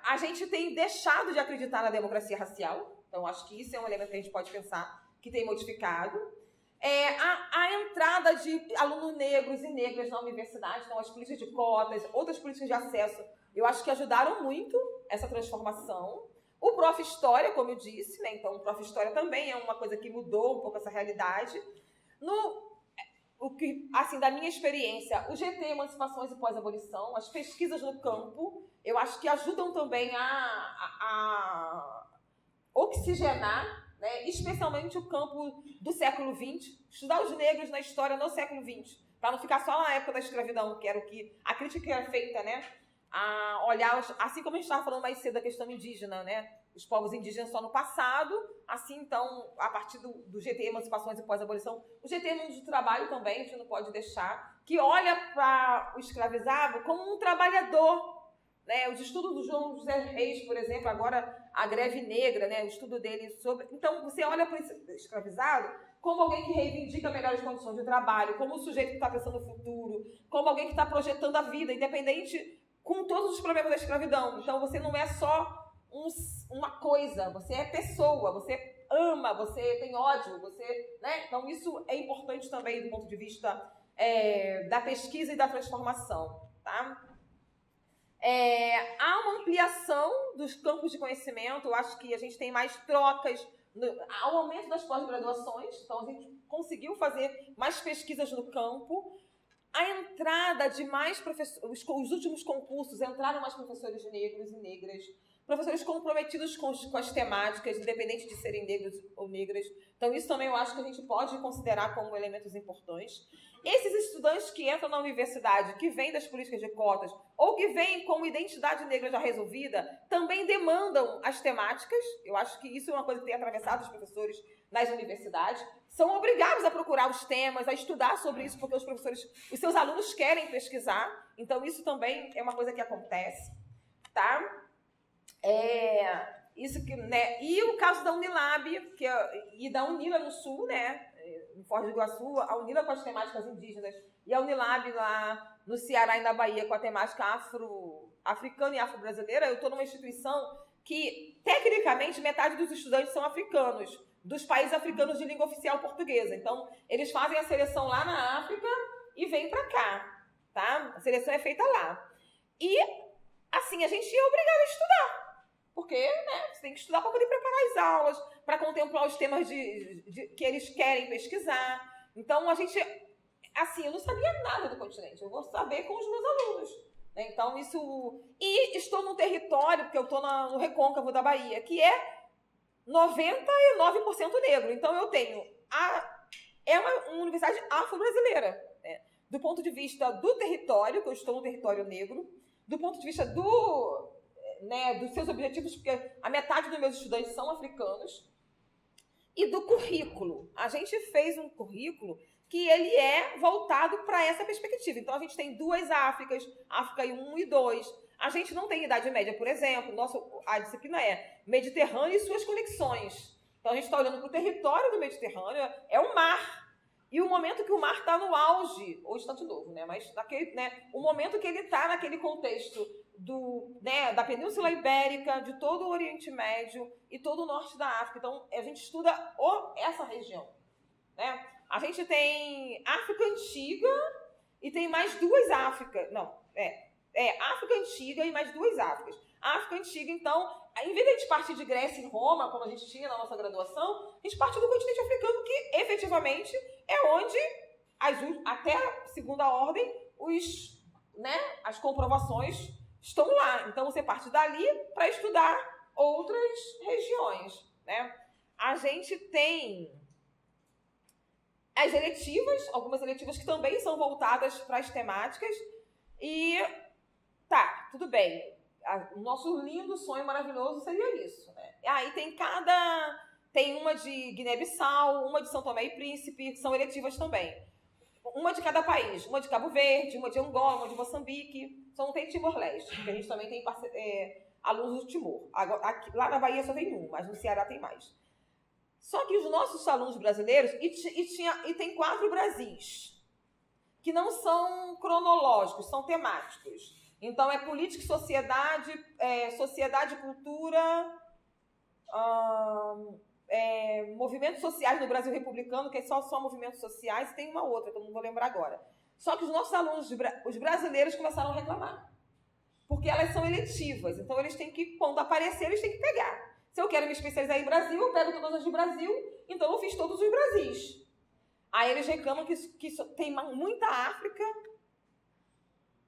A gente tem deixado de acreditar na democracia racial, então acho que isso é um elemento que a gente pode pensar que tem modificado. A entrada de alunos negros e negras na universidade, então as políticas de cotas, outras políticas de acesso, eu acho que ajudaram muito essa transformação. O Prof. História, como eu disse, né? Então o Prof. História também é uma coisa que mudou um pouco essa realidade. Assim, da minha experiência, o GT, Emancipações e Pós-Abolição, as pesquisas no campo, eu acho que ajudam também a oxigenar, né, especialmente o campo do século XX, estudar os negros na história no século XX, para não ficar só na época da escravidão, que era o que a crítica era feita, né, a olhar, assim como a gente estava falando mais cedo da questão indígena, né, os povos indígenas só no passado, assim, então, a partir do GT, Emancipações e Pós-Abolição, o GT Mundo do Trabalho também, a gente não pode deixar, que olha para o escravizado como um trabalhador, né? Os estudos do João José Reis, por exemplo, agora a greve negra, né? O estudo dele sobre... Então, você olha para esse escravizado como alguém que reivindica melhores condições de trabalho, como um sujeito que está pensando no futuro, como alguém que está projetando a vida, independente, com todos os problemas da escravidão. Então, você não é só uma coisa, você é pessoa, você ama, você tem ódio, você, né? Então isso é importante também do ponto de vista da pesquisa e da transformação, tá? Há uma ampliação dos campos de conhecimento, eu acho que a gente tem mais trocas, há um aumento das pós-graduações, então a gente conseguiu fazer mais pesquisas no campo. A entrada de mais professores, os últimos concursos entraram mais professores negros e negras, professores comprometidos com as temáticas, independente de serem negros ou negras. Então isso também eu acho que a gente pode considerar como elementos importantes. Esses estudantes que entram na universidade, que vêm das políticas de cotas, ou que vêm com identidade negra já resolvida, também demandam as temáticas. Eu acho que isso é uma coisa que tem atravessado os professores nas universidades. São obrigados a procurar os temas, a estudar sobre isso, porque os seus alunos querem pesquisar. Então, isso também é uma coisa que acontece, tá? Isso que, né? E o caso da Unilab, e da Unila no Sul, né? Em Foz do Iguaçu, a Unila com as temáticas indígenas e a Unilab lá no Ceará e na Bahia com a temática africana e afro-brasileira. Eu estou numa instituição que, tecnicamente, metade dos estudantes são africanos, dos países africanos de língua oficial portuguesa. Então, eles fazem a seleção lá na África e vêm para cá, tá? A seleção é feita lá. E, assim, a gente é obrigado a estudar. Porque, né, você tem que estudar para poder preparar as aulas, para contemplar os temas que eles querem pesquisar. Então, a gente... Assim, eu não sabia nada do continente. Eu vou saber com os meus alunos. Né? Então, isso... E estou num território, porque eu estou no recôncavo da Bahia, que é 99% negro. Então, eu tenho... É uma universidade afro-brasileira. Né? Do ponto de vista do território, que eu estou no território negro, do ponto de vista dos seus objetivos, porque a metade dos meus estudantes são africanos, e do currículo. A gente fez um currículo que ele é voltado para essa perspectiva. Então, a gente tem 2 Áfricas, África 1 e 2. A gente não tem Idade Média, por exemplo. A disciplina é Mediterrâneo e suas conexões. Então, a gente está olhando para o território do Mediterrâneo, é o mar. E o momento que o mar está no auge, hoje está de novo, né? Mas o momento que ele está naquele contexto da Península Ibérica, de todo o Oriente Médio e todo o norte da África. Então, a gente estuda essa região. Né? A gente tem África Antiga e tem mais 2 Áfricas. Não, África Antiga e mais 2 Áfricas. A África Antiga, então, em vez de a gente partir de Grécia e Roma, como a gente tinha na nossa graduação, a gente parte do continente africano, que efetivamente é onde, até a segunda ordem, as comprovações estão lá. Então, você parte dali para estudar outras regiões. Né? A gente tem as eletivas, algumas eletivas que também são voltadas para as temáticas. E tudo bem. O nosso lindo sonho maravilhoso seria isso. Né? Aí tem uma de Guiné-Bissau, uma de São Tomé e Príncipe, que são eletivas também. Uma de cada país, uma de Cabo Verde, uma de Angola, uma de Moçambique. Só não tem Timor-Leste, porque a gente também tem alunos do Timor. Lá na Bahia só tem um, mas no Ceará tem mais. Só que os nossos alunos brasileiros, e tem 4 Brasis, que não são cronológicos, são temáticos. Então, é política e sociedade, sociedade e cultura, movimentos sociais no Brasil republicano, que só movimentos sociais, e tem uma outra, que eu não vou lembrar agora. Só que os nossos alunos, os brasileiros, começaram a reclamar. Porque elas são eletivas, então eles têm que, quando aparecer, eles têm que pegar. Se eu quero me especializar em Brasil, eu pego todas as de Brasil, então eu fiz todos os Brasis. Aí eles reclamam que tem muita África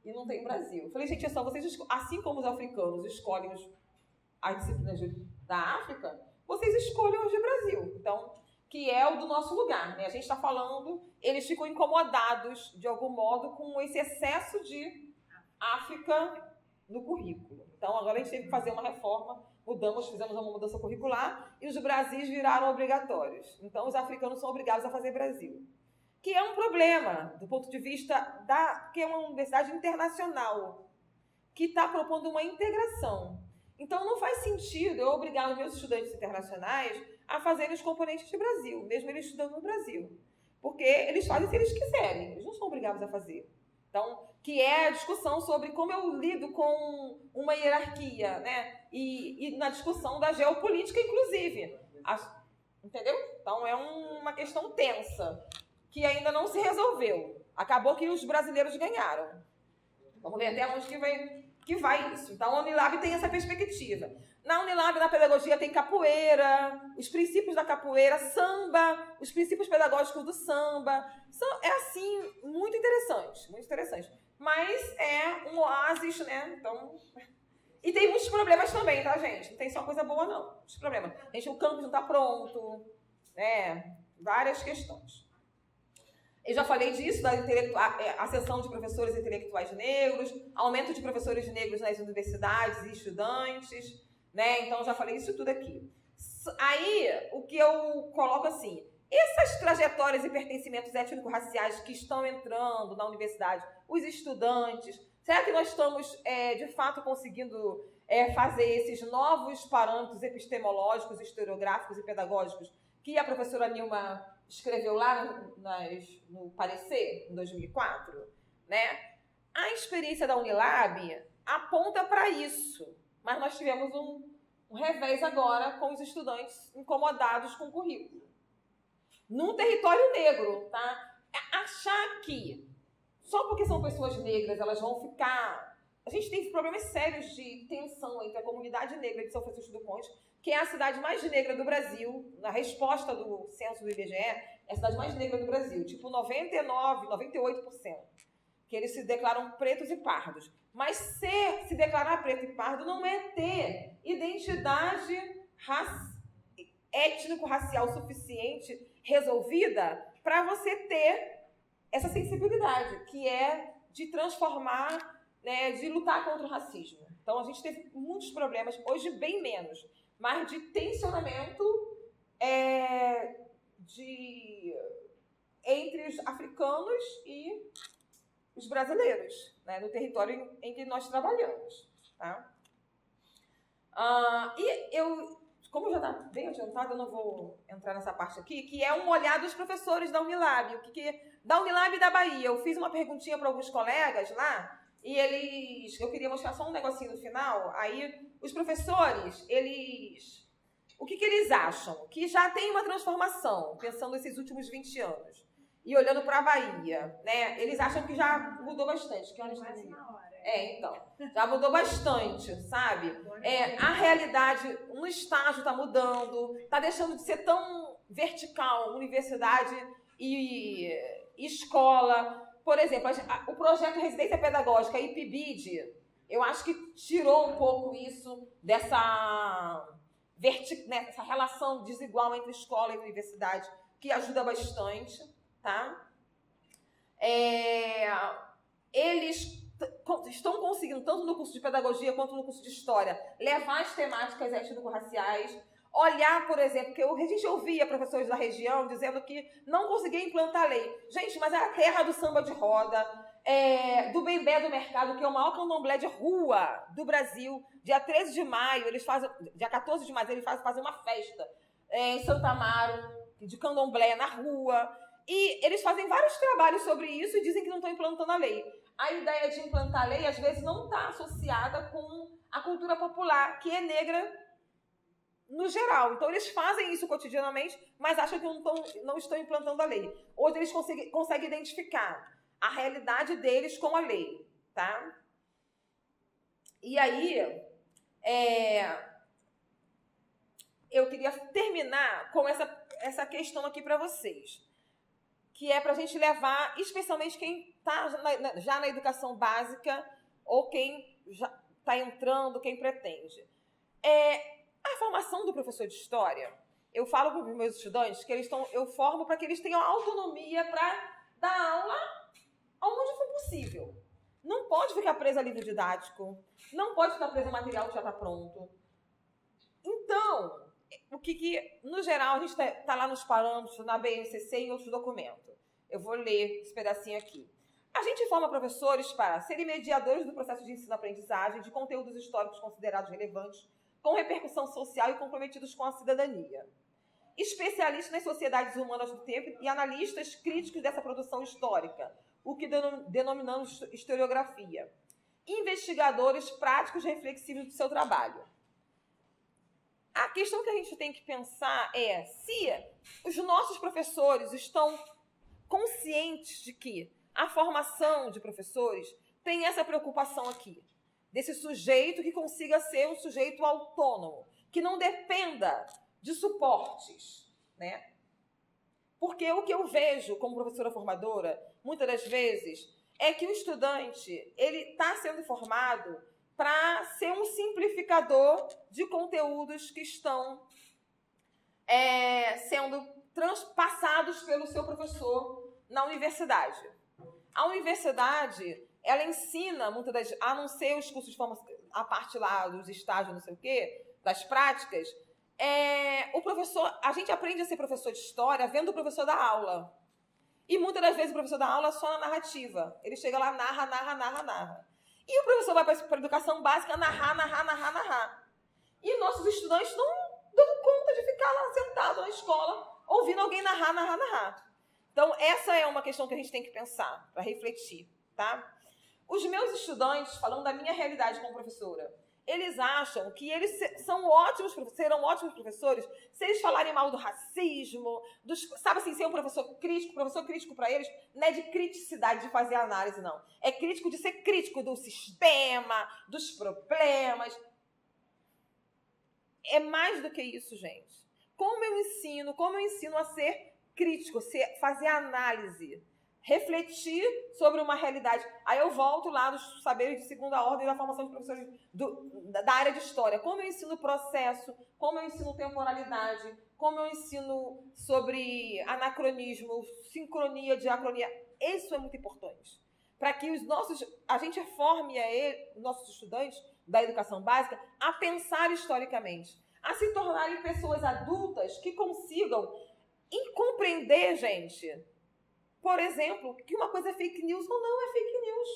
e não tem Brasil. Eu falei, gente, é só vocês, assim como os africanos escolhem as disciplinas da África, vocês escolhem os de Brasil. Então, que é o do nosso lugar, né? A gente está falando, eles ficam incomodados, de algum modo, com esse excesso de África no currículo. Então, agora a gente teve que fazer uma reforma, fizemos uma mudança curricular, e os Brasis viraram obrigatórios. Então, os africanos são obrigados a fazer Brasil. Que é um problema, do ponto de vista que é uma universidade internacional, que está propondo uma integração. Então, não faz sentido eu obrigar os meus estudantes internacionais a fazerem os componentes de Brasil, mesmo eles estudando no Brasil. Porque eles fazem se eles quiserem, eles não são obrigados a fazer. Então, que é a discussão sobre como eu lido com uma hierarquia, né? E na discussão da geopolítica, inclusive. Entendeu? Então, é uma questão tensa, que ainda não se resolveu. Acabou que os brasileiros ganharam. Vamos ver até onde que vai isso. Então, a Unilab tem essa perspectiva. Na Unilab, na pedagogia, tem capoeira, os princípios da capoeira, samba, os princípios pedagógicos do samba. É, assim, muito interessante, muito interessante. Mas é um oásis, né? Então... E tem muitos problemas também, tá, gente? Não tem só coisa boa, não. Muitos problemas. Gente, o campus não está pronto, né? Várias questões. Eu já falei disso, da ascensão de professores intelectuais negros, aumento de professores negros nas universidades e estudantes, né? Então, já falei isso tudo aqui. Aí, o que eu coloco assim, essas trajetórias e pertencimentos étnico-raciais que estão entrando na universidade, os estudantes, será que nós estamos, de fato, conseguindo fazer esses novos parâmetros epistemológicos, historiográficos e pedagógicos que a professora Nilma escreveu lá no parecer, em 2004? Né? A experiência da Unilab aponta para isso, mas nós tivemos um revés agora com os estudantes incomodados com o currículo. Num território negro, tá? Achar que só porque são pessoas negras elas vão ficar... A gente tem problemas sérios de tensão entre a comunidade negra de São Francisco do Conde, que é a cidade mais negra do Brasil. Na resposta do censo do IBGE, é a cidade mais negra do Brasil. Tipo 99%, 98%. Que eles se declaram pretos e pardos. Mas se declarar preto e pardo não é ter identidade étnico-racial suficiente, resolvida, para você ter essa sensibilidade, que é de transformar, né, de lutar contra o racismo. Então, a gente teve muitos problemas, hoje bem menos, mas de tensionamento entre os africanos e os brasileiros, né, no território em que nós trabalhamos. Tá? Como já está bem adiantado, eu não vou entrar nessa parte aqui, que é um olhar dos professores da Unilab, da Unilab e da Bahia. Eu fiz uma perguntinha para alguns colegas lá, e eu queria mostrar só um negocinho no final. Aí, os professores, o que eles acham? Que já tem uma transformação, pensando nesses últimos 20 anos. E olhando para a Bahia, né? Eles acham que já mudou bastante. Que horas Quase na hora. Então. Já mudou bastante, sabe? A realidade no estágio está mudando, está deixando de ser tão vertical, universidade e escola. Por exemplo, o projeto Residência Pedagógica, IPBID, eu acho que tirou um pouco isso dessa relação desigual entre escola e universidade, que ajuda bastante, tá? Eles estão conseguindo, tanto no curso de pedagogia quanto no curso de história, levar as temáticas étnico-raciais, olhar, por exemplo, que a gente ouvia professores da região dizendo que não conseguia implantar a lei. Gente, mas é a terra do samba de roda, do bembé do mercado, que é o maior candomblé de rua do Brasil. Dia 13 de maio, dia 14 de maio, eles fazem uma festa em Santa Amaro, de candomblé na rua. E eles fazem vários trabalhos sobre isso e dizem que não estão implantando a lei. A ideia de implantar a lei, às vezes, não está associada com a cultura popular, que é negra no geral. Então, eles fazem isso cotidianamente, mas acham que não estão implantando a lei. Hoje, eles conseguem identificar a realidade deles com a lei, tá? E aí, eu queria terminar com essa questão aqui para vocês, que é para a gente levar, especialmente quem está já na educação básica ou quem já está entrando, quem pretende. A formação do professor de história, eu falo para os meus estudantes que eu formo para que eles tenham autonomia para dar aula onde for possível. Não pode ficar preso a livro didático, não pode ficar preso a material que já está pronto. Então, no geral, a gente está lá nos parâmetros, na BNCC e outros documentos. Eu vou ler esse pedacinho aqui. A gente forma professores para serem mediadores do processo de ensino-aprendizagem de conteúdos históricos considerados relevantes, com repercussão social e comprometidos com a cidadania. Especialistas nas sociedades humanas do tempo e analistas críticos dessa produção histórica, o que denominamos historiografia. Investigadores práticos reflexivos do seu trabalho. A questão que a gente tem que pensar é se os nossos professores estão conscientes de que a formação de professores tem essa preocupação aqui, desse sujeito que consiga ser um sujeito autônomo, que não dependa de suportes, né? Porque o que eu vejo como professora formadora, muitas das vezes, é que o estudante ele está sendo formado para ser um simplificador de conteúdos que estão sendo transpassados pelo seu professor na universidade. A universidade, ela ensina, muitas das, a não ser os cursos de formação, a parte lá dos estágios, não sei o quê, das práticas, o professor, a gente aprende a ser professor de história vendo o professor dar aula. E muitas das vezes o professor dá aula só na narrativa. Ele chega lá, narra. E o professor vai para a educação básica narrar. E nossos estudantes não dão conta de ficar lá sentado na escola ouvindo alguém narrar. Então, essa é uma questão que a gente tem que pensar, para refletir, tá? Os meus estudantes, falando da minha realidade como professora, eles acham que eles serão ótimos professores se eles falarem mal do racismo, sabe assim, ser um professor crítico para eles não é de criticidade de fazer análise, não. É crítico de ser crítico do sistema, dos problemas. É mais do que isso, gente. Como eu ensino a ser crítico, fazer análise, refletir sobre uma realidade. Aí eu volto lá dos saberes de segunda ordem da formação de professores da área de história. Como eu ensino processo, como eu ensino temporalidade, como eu ensino sobre anacronismo, sincronia, diacronia. Isso é muito importante. Para que a gente forme os nossos estudantes da educação básica a pensar historicamente, a se tornarem pessoas adultas que consigam compreender, gente, por exemplo, que uma coisa é fake news ou não é fake news.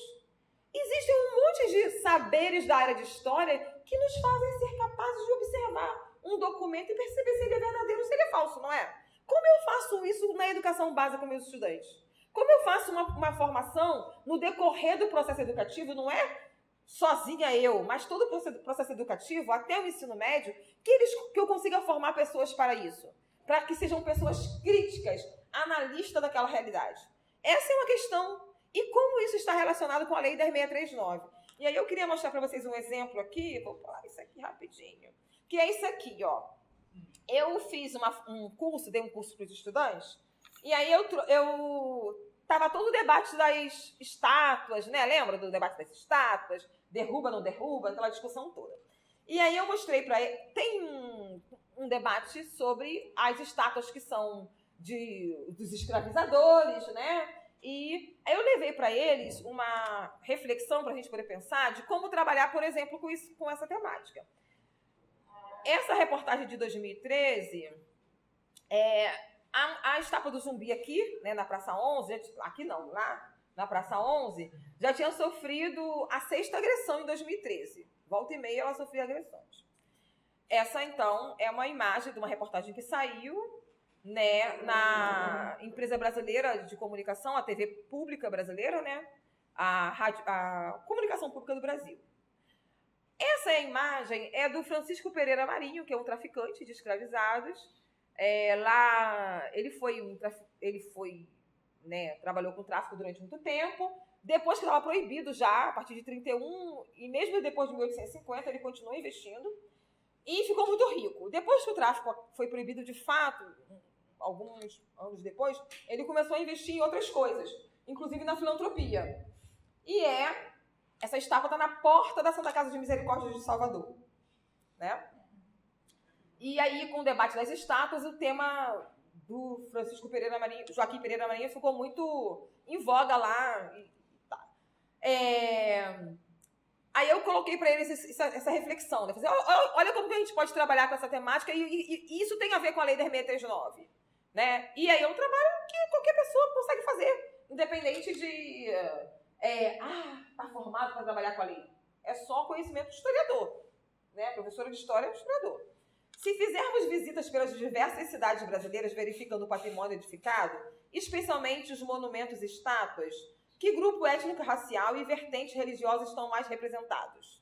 Existem um monte de saberes da área de história que nos fazem ser capazes de observar um documento e perceber se ele é verdadeiro ou se ele é falso, não é? Como eu faço isso na educação básica com meus estudantes? Como eu faço uma formação no decorrer do processo educativo, não é sozinha eu, mas todo o processo educativo, até o ensino médio, que eu consiga formar pessoas para isso, para que sejam pessoas críticas, analistas daquela realidade. Essa é uma questão. E como isso está relacionado com a Lei 10.639? E aí eu queria mostrar para vocês um exemplo aqui, vou falar isso aqui rapidinho, que é isso aqui, ó. Eu fiz dei um curso para os estudantes, e aí tava todo o debate das estátuas, né? Lembra do debate das estátuas? Derruba, não derruba, aquela discussão toda. E aí eu mostrei para ele, tem um debate sobre as estátuas que são dos escravizadores, né? E aí eu levei para eles uma reflexão para a gente poder pensar de como trabalhar, por exemplo, com essa temática. Essa reportagem de 2013, a estátua do zumbi aqui, né, na Praça 11, aqui não, lá na Praça 11, já tinha sofrido a 6ª agressão em 2013. Volta e meia ela sofria agressões. Essa, então, é uma imagem de uma reportagem que saiu, né, na empresa brasileira de comunicação, a TV pública brasileira, né, a Comunicação Pública do Brasil. Essa imagem é do Francisco Pereira Marinho, que é um traficante de escravizados. Lá ele foi, né, trabalhou com tráfico durante muito tempo. Depois que estava proibido já, a partir de 31, e mesmo depois de 1850, ele continuou investindo e ficou muito rico. Depois que o tráfico foi proibido de fato, alguns anos depois, ele começou a investir em outras coisas, inclusive na filantropia. E essa estátua está na porta da Santa Casa de Misericórdia de Salvador, né? E aí, com o debate das estátuas, o tema do Francisco Pereira Marinho, Joaquim Pereira Marinho, ficou muito em voga lá. Aí eu coloquei para eles essa reflexão, né? Olha como que a gente pode trabalhar com essa temática e isso tem a ver com a Lei 10.639, né? E aí é um trabalho que qualquer pessoa consegue fazer, independente de tá formado para trabalhar com a lei. É só conhecimento do historiador, né? Professora de história é historiador. Se fizermos visitas pelas diversas cidades brasileiras verificando o patrimônio edificado, especialmente os monumentos e estátuas Que grupo étnico, racial e vertentes religiosas estão mais representados?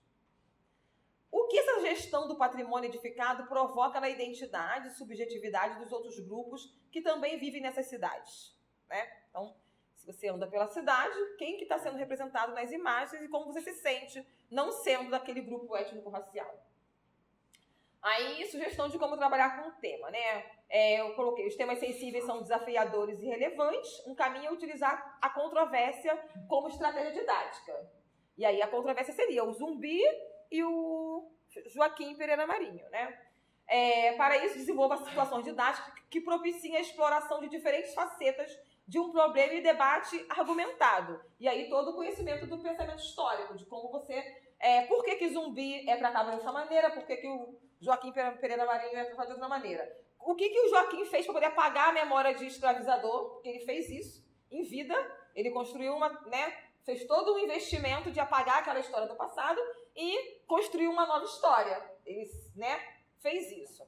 O que essa gestão do patrimônio edificado provoca na identidade e subjetividade dos outros grupos que também vivem nessas cidades, né? Então, se você anda pela cidade, quem que está sendo representado nas imagens e como você se sente não sendo daquele grupo étnico-racial. Aí, sugestão de como trabalhar com o tema, né? Eu coloquei, os temas sensíveis são desafiadores e relevantes. Um caminho é utilizar a controvérsia como estratégia didática. E aí, a controvérsia seria o Zumbi e o Joaquim Pereira Marinho, né? Para isso, desenvolva situações didáticas que propiciem a exploração de diferentes facetas de um problema e debate argumentado. E aí todo o conhecimento do pensamento histórico, de como você... por que Zumbi é tratado dessa maneira, por que o Joaquim Pereira Marinho é tratado de outra maneira. O que o Joaquim fez para poder apagar a memória de escravizador, porque ele fez isso em vida, ele construiu fez todo um investimento de apagar aquela história do passado e construiu uma nova história. Ele, fez isso.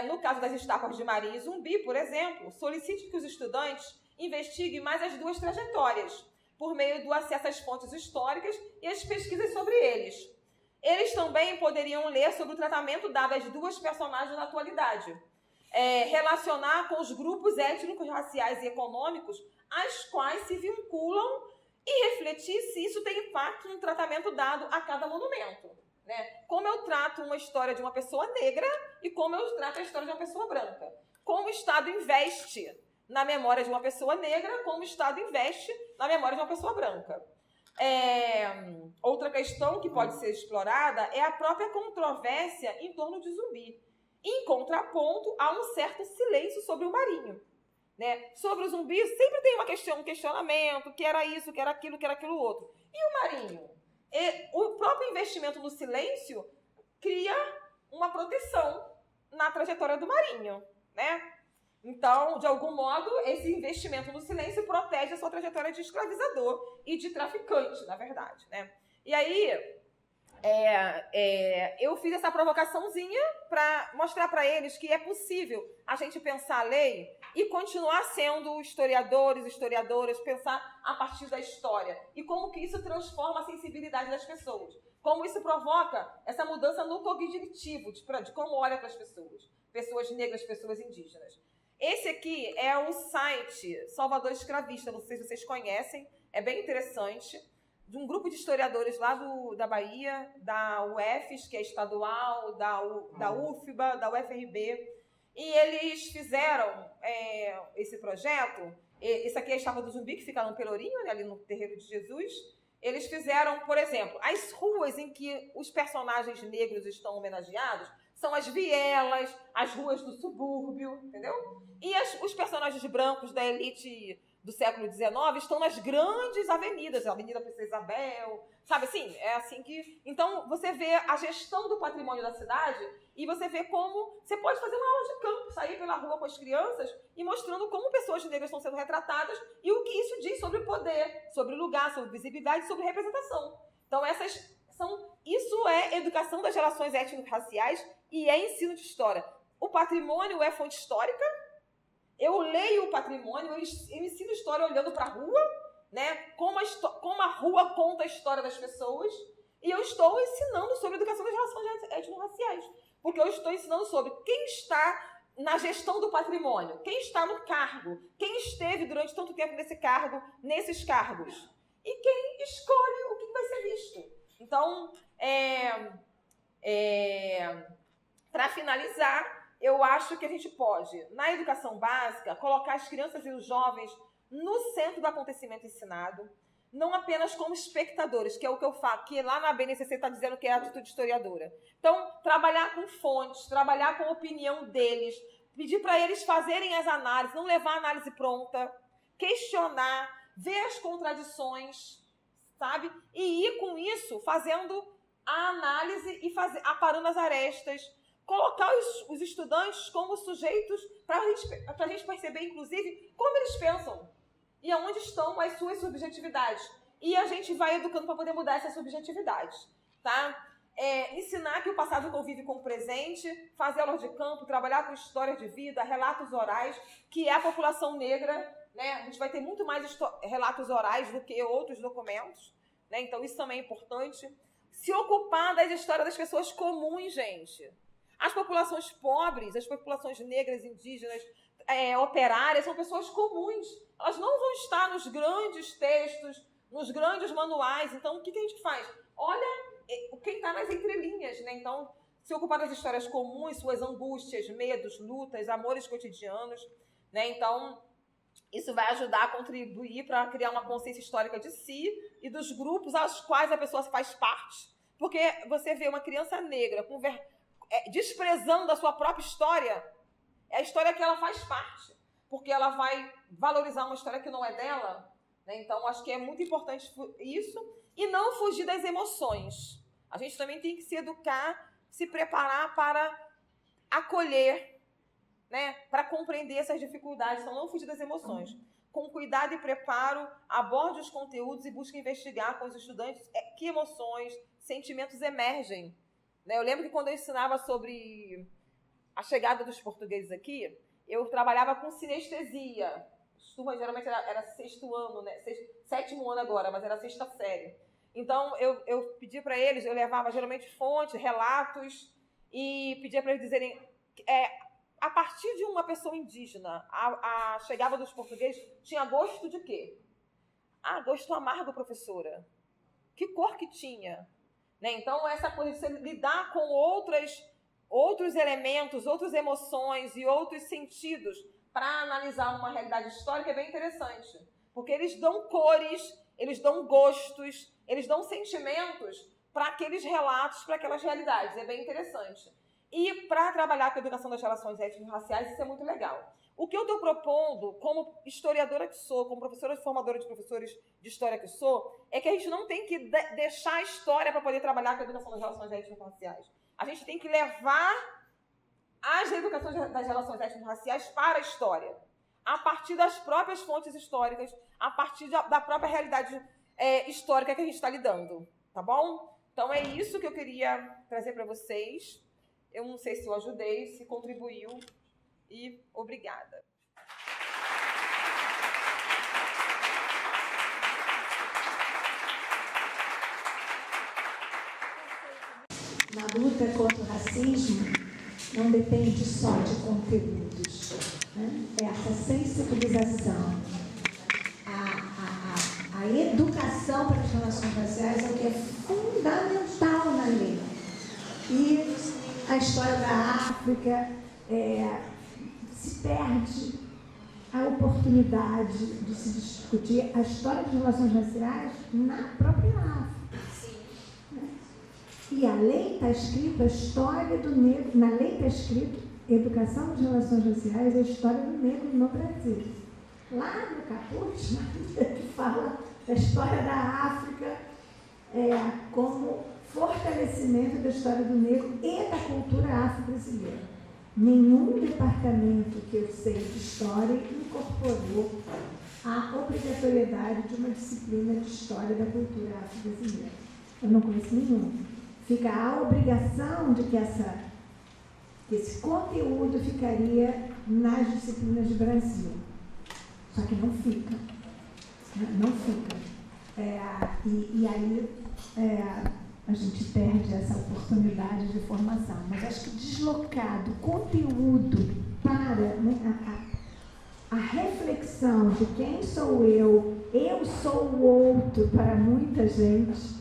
No caso das estátuas de Marinho e Zumbi, por exemplo, solicite que os estudantes investiguem mais as duas trajetórias, por meio do acesso às fontes históricas e às pesquisas sobre eles. Eles também poderiam ler sobre o tratamento dado às duas personagens na atualidade, relacionar com os grupos étnicos, raciais e econômicos às quais se vinculam e refletir se isso tem impacto no tratamento dado a cada monumento. Né? Como eu trato uma história de uma pessoa negra e como eu trato a história de uma pessoa branca. Como o Estado investe na memória de uma pessoa negra, como o Estado investe na memória de uma pessoa branca. Outra questão que pode ser explorada é a própria controvérsia em torno de Zumbi. Em contraponto, há um certo silêncio sobre o Marinho. Né? Sobre o Zumbi, sempre tem um questionamento, que era isso, que era aquilo outro. E o Marinho? O próprio investimento no silêncio cria uma proteção na trajetória do Marinho, né? Então, de algum modo, esse investimento no silêncio protege a sua trajetória de escravizador e de traficante, na verdade, né? E aí, eu fiz essa provocaçãozinha para mostrar para eles que é possível a gente pensar a lei e continuar sendo historiadoras, pensar a partir da história. E como que isso transforma a sensibilidade das pessoas. Como isso provoca essa mudança no cognitivo, de como olha para as pessoas. Pessoas negras, pessoas indígenas. Esse aqui é o site Salvador Escravista, não sei se vocês conhecem, é bem interessante, de um grupo de historiadores lá da Bahia, da UFES, que é estadual, da UFBA, da UFRB, e eles fizeram esse projeto. Esse aqui é a estátua do Zumbi, que fica no Pelourinho, né, ali no Terreiro de Jesus. Eles fizeram, por exemplo, as ruas em que os personagens negros estão homenageados são as vielas, as ruas do subúrbio, entendeu? E os personagens brancos da elite do século XIX estão nas grandes avenidas, a Avenida Princesa Isabel, sabe assim? É assim que... Então, você vê a gestão do patrimônio da cidade e você vê como você pode fazer uma aula de campo, sair pela rua com as crianças e mostrando como pessoas negras estão sendo retratadas e o que isso diz sobre poder, sobre lugar, sobre visibilidade, sobre representação. Então, isso é educação das relações étnico-raciais e é ensino de história. O patrimônio é fonte histórica. Eu leio o patrimônio, eu ensino história olhando para a rua, né? Como a rua conta a história das pessoas, e eu estou ensinando sobre a educação das relações étnico-raciais, porque eu estou ensinando sobre quem está na gestão do patrimônio, quem está no cargo, quem esteve durante tanto tempo nesse cargo, nesses cargos, e quem escolhe o que vai ser visto. Então, para finalizar, eu acho que a gente pode, na educação básica, colocar as crianças e os jovens no centro do acontecimento ensinado, não apenas como espectadores, que é o que eu falo, que lá na BNCC está dizendo que é a atitude historiadora. Então, trabalhar com fontes, trabalhar com a opinião deles, pedir para eles fazerem as análises, não levar a análise pronta, questionar, ver as contradições, sabe? E ir com isso, fazendo a análise e aparando as arestas, colocar os estudantes como sujeitos para a gente perceber, inclusive, como eles pensam e aonde estão as suas subjetividades. E a gente vai educando para poder mudar essas subjetividades, tá? Ensinar que o passado convive com o presente, fazer aulas de campo, trabalhar com histórias de vida, relatos orais, que é a população negra, né? A gente vai ter muito mais relatos orais do que outros documentos, né? Então isso também é importante. Se ocupar das histórias das pessoas comuns, gente. As populações pobres, as populações negras, indígenas, operárias, são pessoas comuns. Elas não vão estar nos grandes textos, nos grandes manuais. Então, o que a gente faz? Olha quem está nas entrelinhas, né? Então, se ocupar das histórias comuns, suas angústias, medos, lutas, amores cotidianos, né? Então, isso vai ajudar a contribuir para criar uma consciência histórica de si e dos grupos aos quais a pessoa faz parte. Porque você vê uma criança negra desprezando a sua própria história, é a história que ela faz parte, porque ela vai valorizar uma história que não é dela, né? Então, acho que é muito importante isso, e não fugir das emoções. A gente também tem que se educar, se preparar para acolher, né? Para compreender essas dificuldades, então não fugir das emoções. Com cuidado e preparo, aborde os conteúdos e busque investigar com os estudantes que emoções, sentimentos emergem. Eu lembro que quando eu ensinava sobre a chegada dos portugueses aqui, eu trabalhava com sinestesia. As turmas geralmente era sexto ano, né? Sétimo ano agora, mas era sexta série. Então, eu pedia para eles, eu levava geralmente fontes, relatos, e pedia para eles dizerem, a partir de uma pessoa indígena, a chegada dos portugueses tinha gosto de quê? Gosto amargo, professora. Que cor que tinha? Né? Então, essa coisa de você lidar com outros elementos, outras emoções e outros sentidos para analisar uma realidade histórica é bem interessante. Porque eles dão cores, eles dão gostos, eles dão sentimentos para aqueles relatos, para aquelas realidades. É bem interessante. E para trabalhar com a educação das relações étnico-raciais, isso é muito legal. O que eu estou propondo, como historiadora que sou, como professora formadora de professores de história que sou, é que a gente não tem que deixar a história para poder trabalhar com a educação das relações étnico-raciais. A gente tem que levar as educações das relações étnico-raciais para a história, a partir das próprias fontes históricas, a partir da própria realidade histórica que a gente está lidando, tá bom? Então é isso que eu queria trazer para vocês. Eu não sei se eu ajudei, se contribuiu, e obrigada. Na luta contra o racismo, não depende só de conteúdos, né? Essa sensibilização, a educação para as relações raciais é o que é fundamental na lei. E a história da África se perde a oportunidade de se discutir a história das relações raciais na própria África. Né? E a lei está escrita, a história do negro, na lei está escrito educação das relações raciais, a história do negro no Brasil. Lá no caput, ele fala da história da África como fortalecimento da história do negro e da cultura afro-brasileira. Nenhum departamento que eu sei de história incorporou a obrigatoriedade de uma disciplina de história da cultura afro-brasileira. Eu não conheço nenhum. Fica a obrigação de que esse conteúdo ficaria nas disciplinas de Brasil. Só que não fica. Não fica. E aí a gente perde essa oportunidade de formação. Mas acho que deslocado conteúdo para, né, a reflexão de quem sou eu sou o outro para muita gente,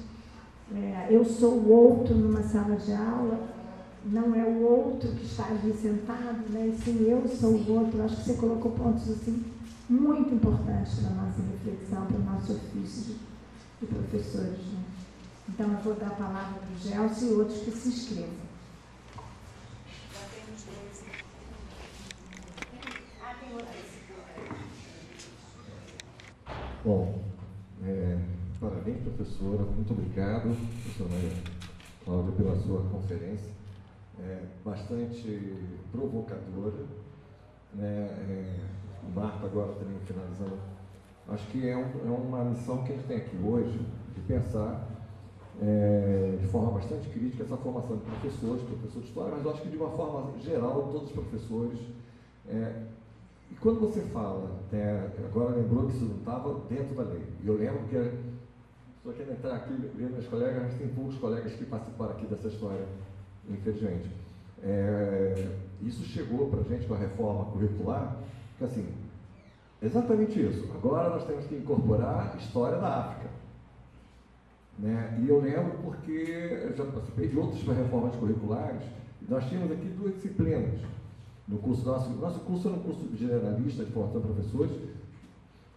eu sou o outro numa sala de aula, não é o outro que está ali sentado, né, e sim eu sou o outro. Acho que você colocou pontos assim, muito importantes para a nossa reflexão, para o nosso ofício de professores. Né? Então, eu vou dar a palavra para o Gelson e outros que se inscrevam. Já temos dois. Tem outros. Bom, parabéns, professora. Muito obrigado, professora Maria Cláudia, pela sua conferência. Bastante provocadora. Marta, agora também finalizando. Acho que é uma missão que a gente tem aqui hoje, de pensar de forma bastante crítica essa formação de professores de história, mas eu acho que de uma forma geral, todos os professores, e E quando você fala, agora lembrou que isso não estava dentro da lei. E eu lembro que, estou querendo entrar aqui, vendo meus colegas, mas tem poucos colegas que participaram aqui dessa história, infelizmente. Isso chegou para a gente com a reforma curricular, que assim, exatamente isso. Agora nós temos que incorporar a história da África. Né? E eu lembro porque eu já participei de outras reformas curriculares, e nós tínhamos aqui 2 disciplinas. No curso nosso curso era um curso generalista de formação de professores,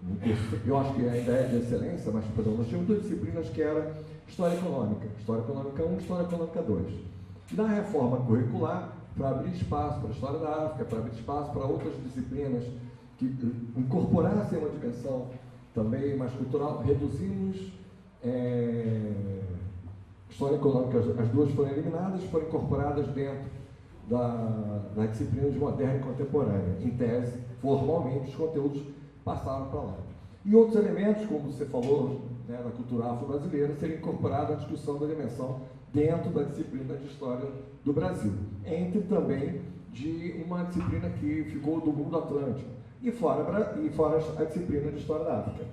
um curso, eu acho que ainda é de excelência, mas por exemplo, nós tínhamos 2 disciplinas que era História Econômica 1 e História Econômica 2. Na reforma curricular, para abrir espaço para a história da África, para abrir espaço para outras disciplinas que incorporassem uma dimensão também mais cultural, reduzimos História Econômica, as 2 foram eliminadas, foram incorporadas dentro da disciplina de moderna e contemporânea. Em tese, formalmente, os conteúdos passaram para lá. E outros elementos, como você falou, né, na cultura afro-brasileira, seriam incorporados à discussão da dimensão dentro da disciplina de História do Brasil, entre também de uma disciplina que ficou do mundo atlântico, e fora a disciplina de História da África.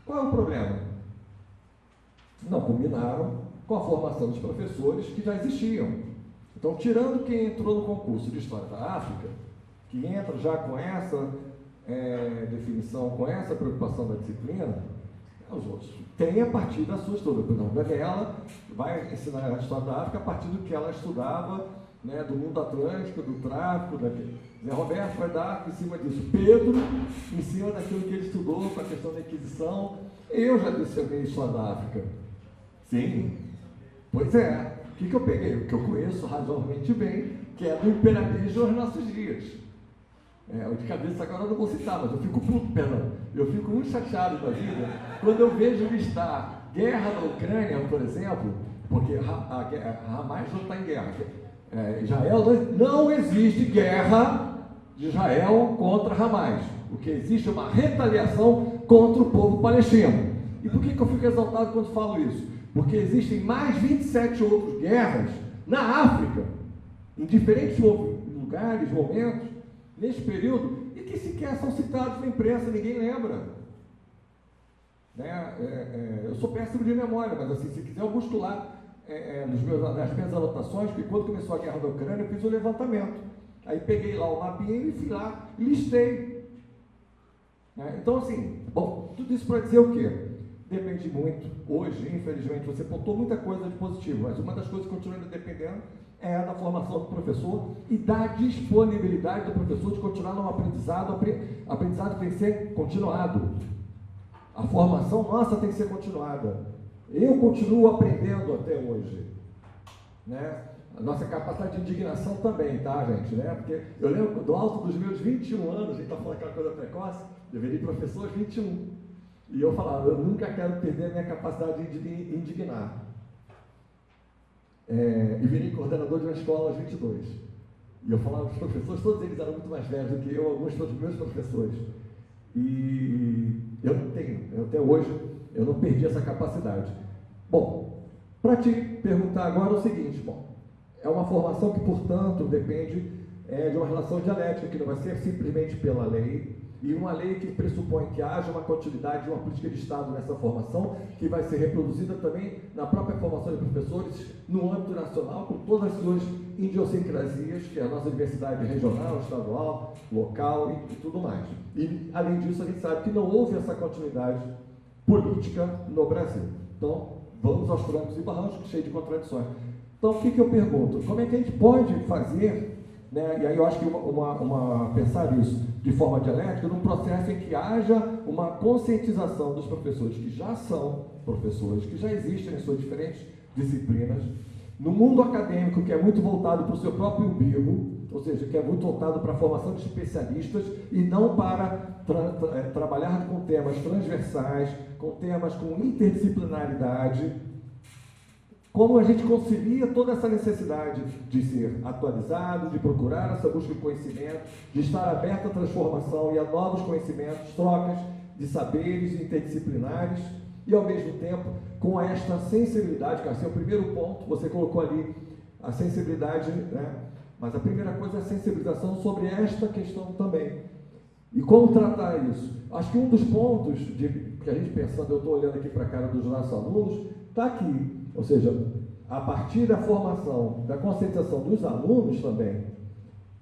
Qual é o problema? Não combinaram com a formação dos professores que já existiam. Então, tirando quem entrou no concurso de História da África, que entra já com essa definição, com essa preocupação da disciplina, os outros têm a partir da sua estudo. Por exemplo, a Daniela vai ensinar a História da África a partir do que ela estudava, né, do mundo atlântico, do tráfico, Zé Roberto vai dar em cima disso. Pedro, em cima daquilo que ele estudou com a questão da Inquisição. Eu já lecionei História da África. Sim. Pois é. O que eu peguei? O que eu conheço razoavelmente bem, que é do imperialismo aos nossos dias. De cabeça agora eu não vou citar, mas eu fico muito chateado da vida quando eu vejo listar guerra na Ucrânia, por exemplo, porque Hamas não está em guerra. Israel não existe guerra de Israel contra Hamas. O que existe é uma retaliação contra o povo palestino. E por que eu fico exaltado quando falo isso? Porque existem mais 27 outras guerras na África, em diferentes lugares, momentos, nesse período, e que sequer são citados na imprensa, ninguém lembra. Eu sou péssimo de memória, mas assim, se quiser eu busco lá nas minhas anotações, porque quando começou a guerra da Ucrânia eu fiz o levantamento. Aí peguei lá o mapinha e fui lá, listei. Então assim, bom, tudo isso para dizer o quê? Depende muito. Hoje, infelizmente, você pontou muita coisa de positivo, mas uma das coisas que continua dependendo é da formação do professor e da disponibilidade do professor de continuar no aprendizado. Aprendizado tem que ser continuado. A formação nossa tem que ser continuada. Eu continuo aprendendo até hoje. Né? A nossa capacidade de indignação também, tá, gente? Né? Porque eu lembro do alto dos meus 21 anos, a gente está falando aquela coisa precoce, deveria ir professor aos 21. E eu falava, eu nunca quero perder a minha capacidade de indignar. E virei coordenador de uma escola aos 22. E eu falava para os professores, todos eles eram muito mais velhos do que eu, alguns dos meus professores. E eu não tenho, até hoje, eu não perdi essa capacidade. Bom, para te perguntar agora o seguinte, é uma formação que, portanto, depende de uma relação dialética, que não vai ser simplesmente pela lei, e uma lei que pressupõe que haja uma continuidade de uma política de Estado nessa formação, que vai ser reproduzida também na própria formação de professores no âmbito nacional, com todas as suas idiosincrasias, que é a nossa diversidade regional, estadual, local e tudo mais. E, além disso, a gente sabe que não houve essa continuidade política no Brasil. Então, vamos aos trancos e barrancos, cheio de contradições. Então, o que eu pergunto? Como é que a gente pode fazer, né, e aí eu acho que pensar isso de forma dialética, num processo em que haja uma conscientização dos professores que já são professores, que já existem em suas diferentes disciplinas, no mundo acadêmico, que é muito voltado para o seu próprio umbigo, ou seja, que é muito voltado para a formação de especialistas e não para trabalhar com temas transversais, com temas com interdisciplinaridade. Como a gente concilia toda essa necessidade de ser atualizado, de procurar essa busca de conhecimento, de estar aberto à transformação e a novos conhecimentos, trocas de saberes interdisciplinares, e ao mesmo tempo com esta sensibilidade, que é o primeiro ponto, você colocou ali a sensibilidade, né? Mas a primeira coisa é a sensibilização sobre esta questão também. E como tratar isso? Acho que um dos pontos que a gente pensando, eu estou olhando aqui para a cara dos nossos alunos, está aqui. Ou seja, a partir da formação, da conscientização dos alunos também,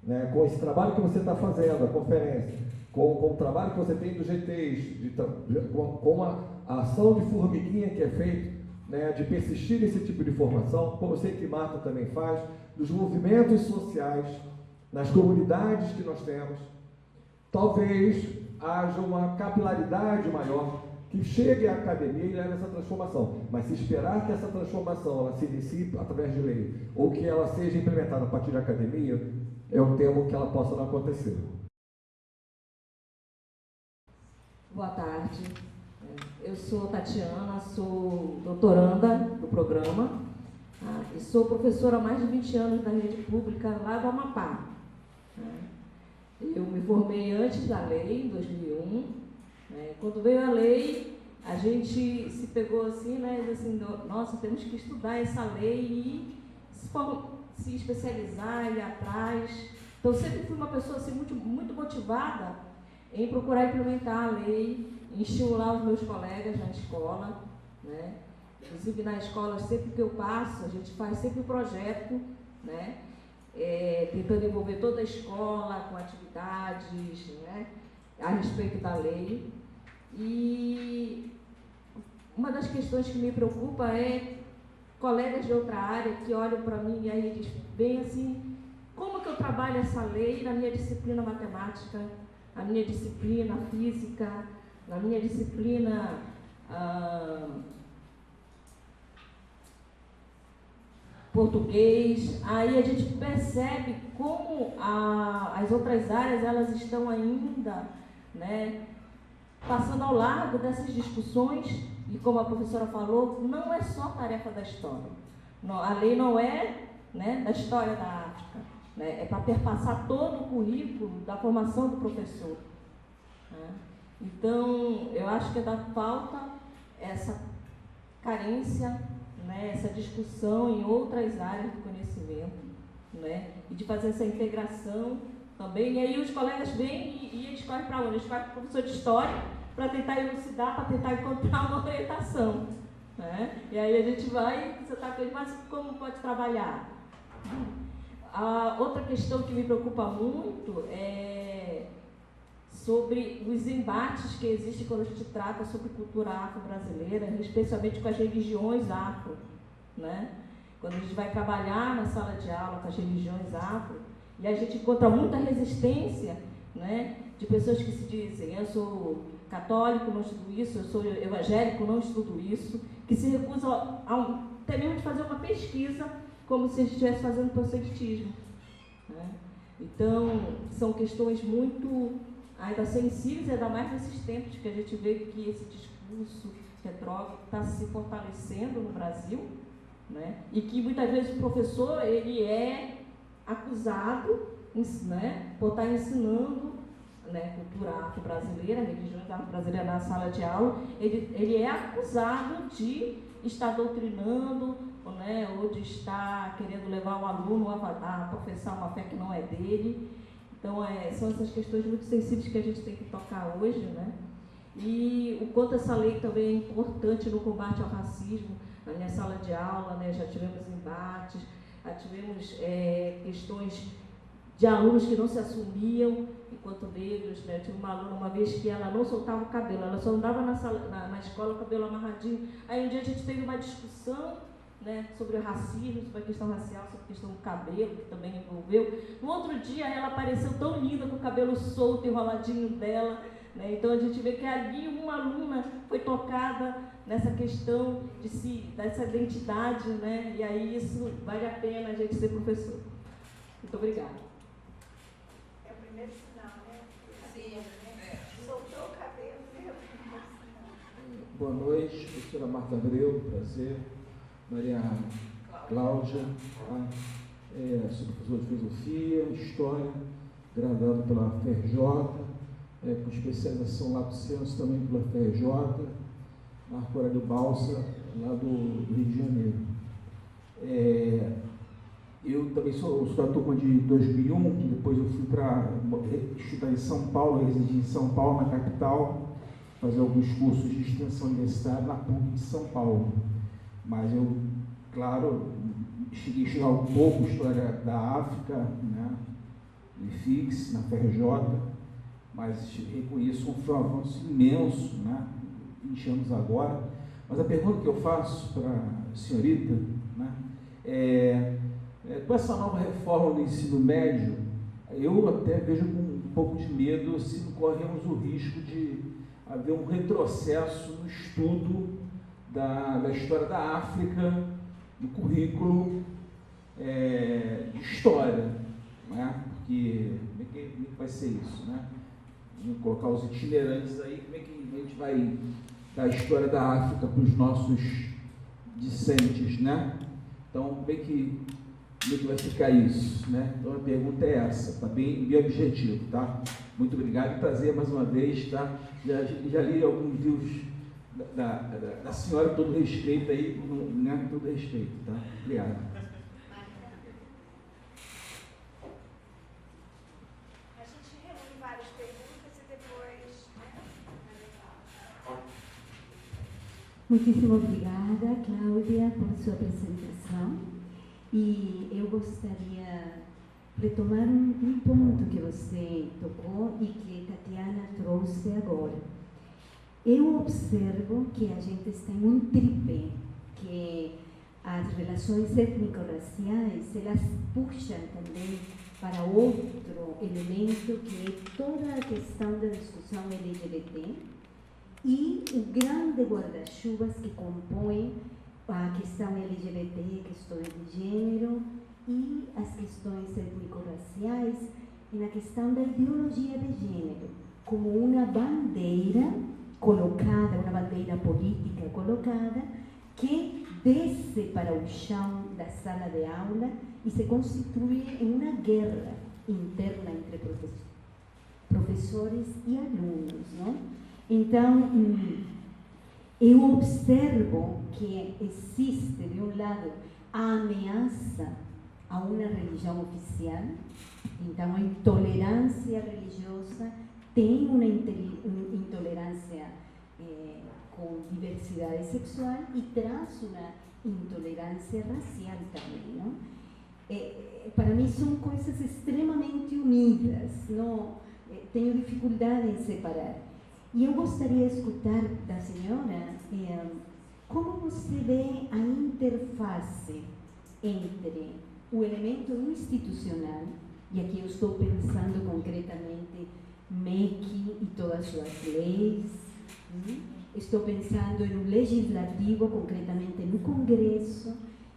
né, com esse trabalho que você está fazendo, a conferência, com o trabalho que você tem dos GTs, com a ação de formiguinha que é feita, né, de persistir nesse tipo de formação, como eu sei que Marta também faz, dos movimentos sociais, nas comunidades que nós temos, talvez haja uma capilaridade maior que chegue à academia e leve essa transformação. Mas se esperar que essa transformação ela se inicie através de lei, ou que ela seja implementada a partir da academia, eu temo que ela possa não acontecer. Boa tarde. Eu sou Tatiana, sou doutoranda do programa e sou professora há mais de 20 anos na rede pública lá do Amapá. Eu me formei antes da lei, em 2001. Quando veio a lei, a gente se pegou assim, né, assim, nossa, temos que estudar essa lei e se especializar, ir atrás. Então, eu sempre fui uma pessoa assim, muito motivada em procurar implementar a lei, em estimular os meus colegas na escola, né? Inclusive na escola, sempre que eu passo, a gente faz sempre um projeto, né? Tentando envolver toda a escola com atividades, né, a respeito da lei. E uma das questões que me preocupa é colegas de outra área que olham para mim e aí eles veem assim, como que eu trabalho essa lei na minha disciplina matemática, na minha disciplina física, na minha disciplina português. Aí a gente percebe como as outras áreas elas estão ainda, né, passando ao largo dessas discussões e, como a professora falou, não é só tarefa da história. Não, a lei não é, né, da história da África, né, é para perpassar todo o currículo da formação do professor. Né? Então, eu acho que ainda falta essa carência, né, essa discussão em outras áreas do conhecimento, né, e de fazer essa integração também. E aí os colegas vêm e eles correm para onde? Eles correm para o professor de história para tentar elucidar, para tentar encontrar uma orientação. Né? E aí a gente vai, você está com ele, mas como pode trabalhar? A outra questão que me preocupa muito é sobre os embates que existem quando a gente trata sobre cultura afro-brasileira, especialmente com as religiões afro. Né? Quando a gente vai trabalhar na sala de aula com as religiões afro, e a gente encontra muita resistência, né, de pessoas que se dizem, eu sou católico, não estudo isso, eu sou evangélico, não estudo isso, que se recusam até mesmo de fazer uma pesquisa como se a gente estivesse fazendo proselitismo. Né? Então, são questões muito ainda sensíveis, ainda mais nesses tempos que a gente vê que esse discurso retrógrado está se fortalecendo no Brasil, né? E que muitas vezes o professor ele é acusado, né, por estar ensinando, né, cultura afro-brasileira, religiões afro-brasileiras na sala de aula, ele é acusado de estar doutrinando, né, ou de estar querendo levar o aluno a professar uma fé que não é dele. Então, são essas questões muito sensíveis que a gente tem que tocar hoje, né? E o quanto essa lei também é importante no combate ao racismo. Na minha sala de aula, né, já tivemos embates, já tivemos questões de alunos que não se assumiam enquanto negros. Né? Eu tive uma aluna uma vez que ela não soltava o cabelo, ela só andava na escola com o cabelo amarradinho. Aí um dia a gente teve uma discussão, né, sobre o racismo, sobre a questão racial, sobre a questão do cabelo, que também envolveu. No outro dia ela apareceu tão linda com o cabelo solto, enroladinho dela. Né? Então a gente vê que ali uma aluna foi tocada nessa questão dessa identidade, né? E aí isso vale a pena a gente ser professor. Muito obrigada. É o primeiro sinal, né? Sim, Soltou o cabelo, né? Boa noite, professora Marta Abreu, prazer. Maria Cláudia, sou professor de filosofia, história, graduado pela FRJ, com especialização lato sensu também pela FRJ, Marco Aurélio Balsa, lá do Rio de Janeiro. Eu também sou da turma de 2001, que depois eu fui para estudar em São Paulo, residir em São Paulo, na capital, fazer alguns cursos de extensão universitária na PUC de São Paulo. Mas eu, claro, cheguei a estudar um pouco história da África, né, no IFIX, na FRJ, mas reconheço que foi um avanço imenso, né, 20 anos agora. Mas a pergunta que eu faço para a senhorita, né, com essa nova reforma do ensino médio, eu até vejo com um pouco de medo se não corremos o risco de haver um retrocesso no estudo da história da África no currículo de história, né? Porque como é que vai ser isso, né? Vamos colocar os itinerantes aí, como é que a gente vai dar a história da África para os nossos discentes, né? Então, como é que vai ficar isso, né? Então a pergunta é essa, está bem objetivo, tá? Muito obrigado e prazer mais uma vez, tá? Já li alguns livros da senhora, com todo respeito aí, né? Com todo respeito, tá? Obrigado. A gente reúne várias perguntas e depois, né? Muitíssimo obrigada, Cláudia, por sua apresentação. E eu gostaria de retomar um ponto que você tocou e que Tatiana trouxe agora. Eu observo que a gente está em um tripé, que as relações étnico-raciais, elas puxam também para outro elemento, que é toda a questão da discussão LGBT e o grande guarda-chuvas que compõe a questão LGBT, questões de gênero e as questões étnico-raciais e na questão da ideologia de gênero, como uma bandeira colocada, uma bandeira política colocada, que desce para o chão da sala de aula e se constitui em uma guerra interna entre professores e alunos, não? Então, eu observo que existe, de um lado, a ameaça a uma religião oficial, então a intolerância religiosa tem uma intolerância com diversidade sexual e traz uma intolerância racial também, não? Para mim são coisas extremamente unidas, não tenho dificuldade em separar. E eu gostaria de escutar da senhora como você vê a interface entre o elemento institucional, e aqui eu estou pensando concretamente MEC e todas as suas leis, estou pensando no legislativo, concretamente no Congresso,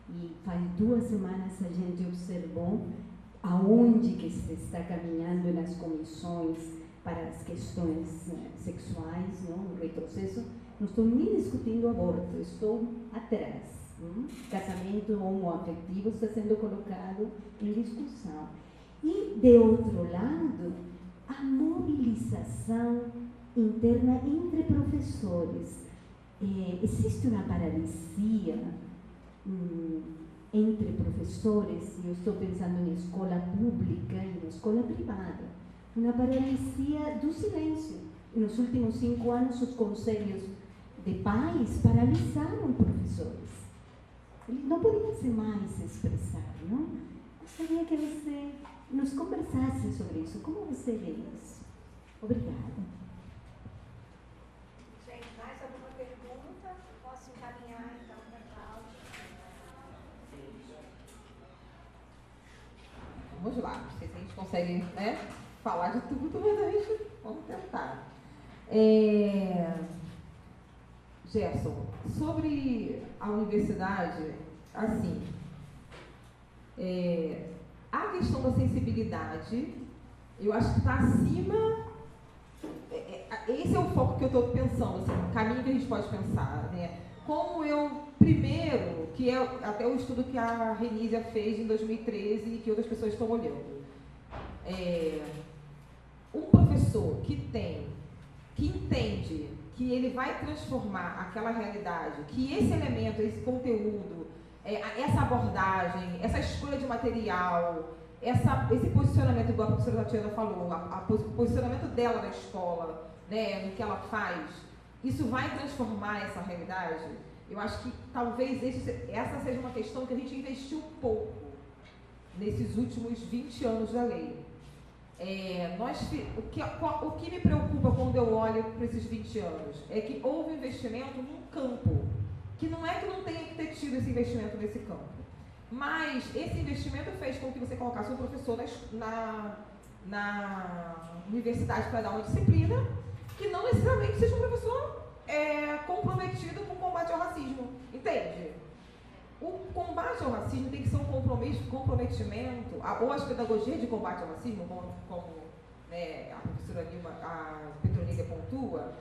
e faz 2 semanas a gente observou aonde que se está caminhando nas comissões para as questões sexuais, não? O retrocesso. Não estou nem discutindo aborto, estou atrás. Casamento homoafetivo está sendo colocado em discussão. E, de outro lado, a mobilização interna entre professores. Existe uma paralisia entre professores, e eu estou pensando em escola pública e na escola privada. Uma paralisia do silêncio. Nos últimos 5 anos, os conselhos de pais paralisaram professores. Eles não podiam se mais expressar, não? Gostaria que você nos conversasse sobre isso. Como você vê isso? Obrigada. Gente, mais alguma pergunta? Posso encaminhar, então, para a Cláudia? Vamos lá, não sei se a gente consegue, né, falar de tudo, mas a gente vamos tentar. Gerson, sobre a universidade, assim, a questão da sensibilidade, eu acho que está acima. Esse é o foco que eu estou pensando, assim, o caminho que a gente pode pensar, né? Como eu, primeiro, que é até o estudo que a Renísia fez em 2013 e que outras pessoas estão olhando. Um professor que entende que ele vai transformar aquela realidade, que esse elemento, esse conteúdo essa abordagem, essa escolha de material, esse posicionamento, igual a professora Tatiana falou, o posicionamento dela na escola, né, no que ela faz, isso vai transformar essa realidade? Eu acho que talvez essa seja uma questão que a gente investiu pouco nesses últimos 20 anos da lei. O que me preocupa quando eu olho para esses 20 anos é que houve investimento num campo, que não é que não tenha que ter tido esse investimento nesse campo, mas esse investimento fez com que você colocasse um professor na universidade para dar uma disciplina que não necessariamente seja um professor comprometido com o combate ao racismo, entende? O combate ao racismo tem que ser um comprometimento, ou as pedagogias de combate ao racismo, como né, a professora Nilma, a Petronília pontua,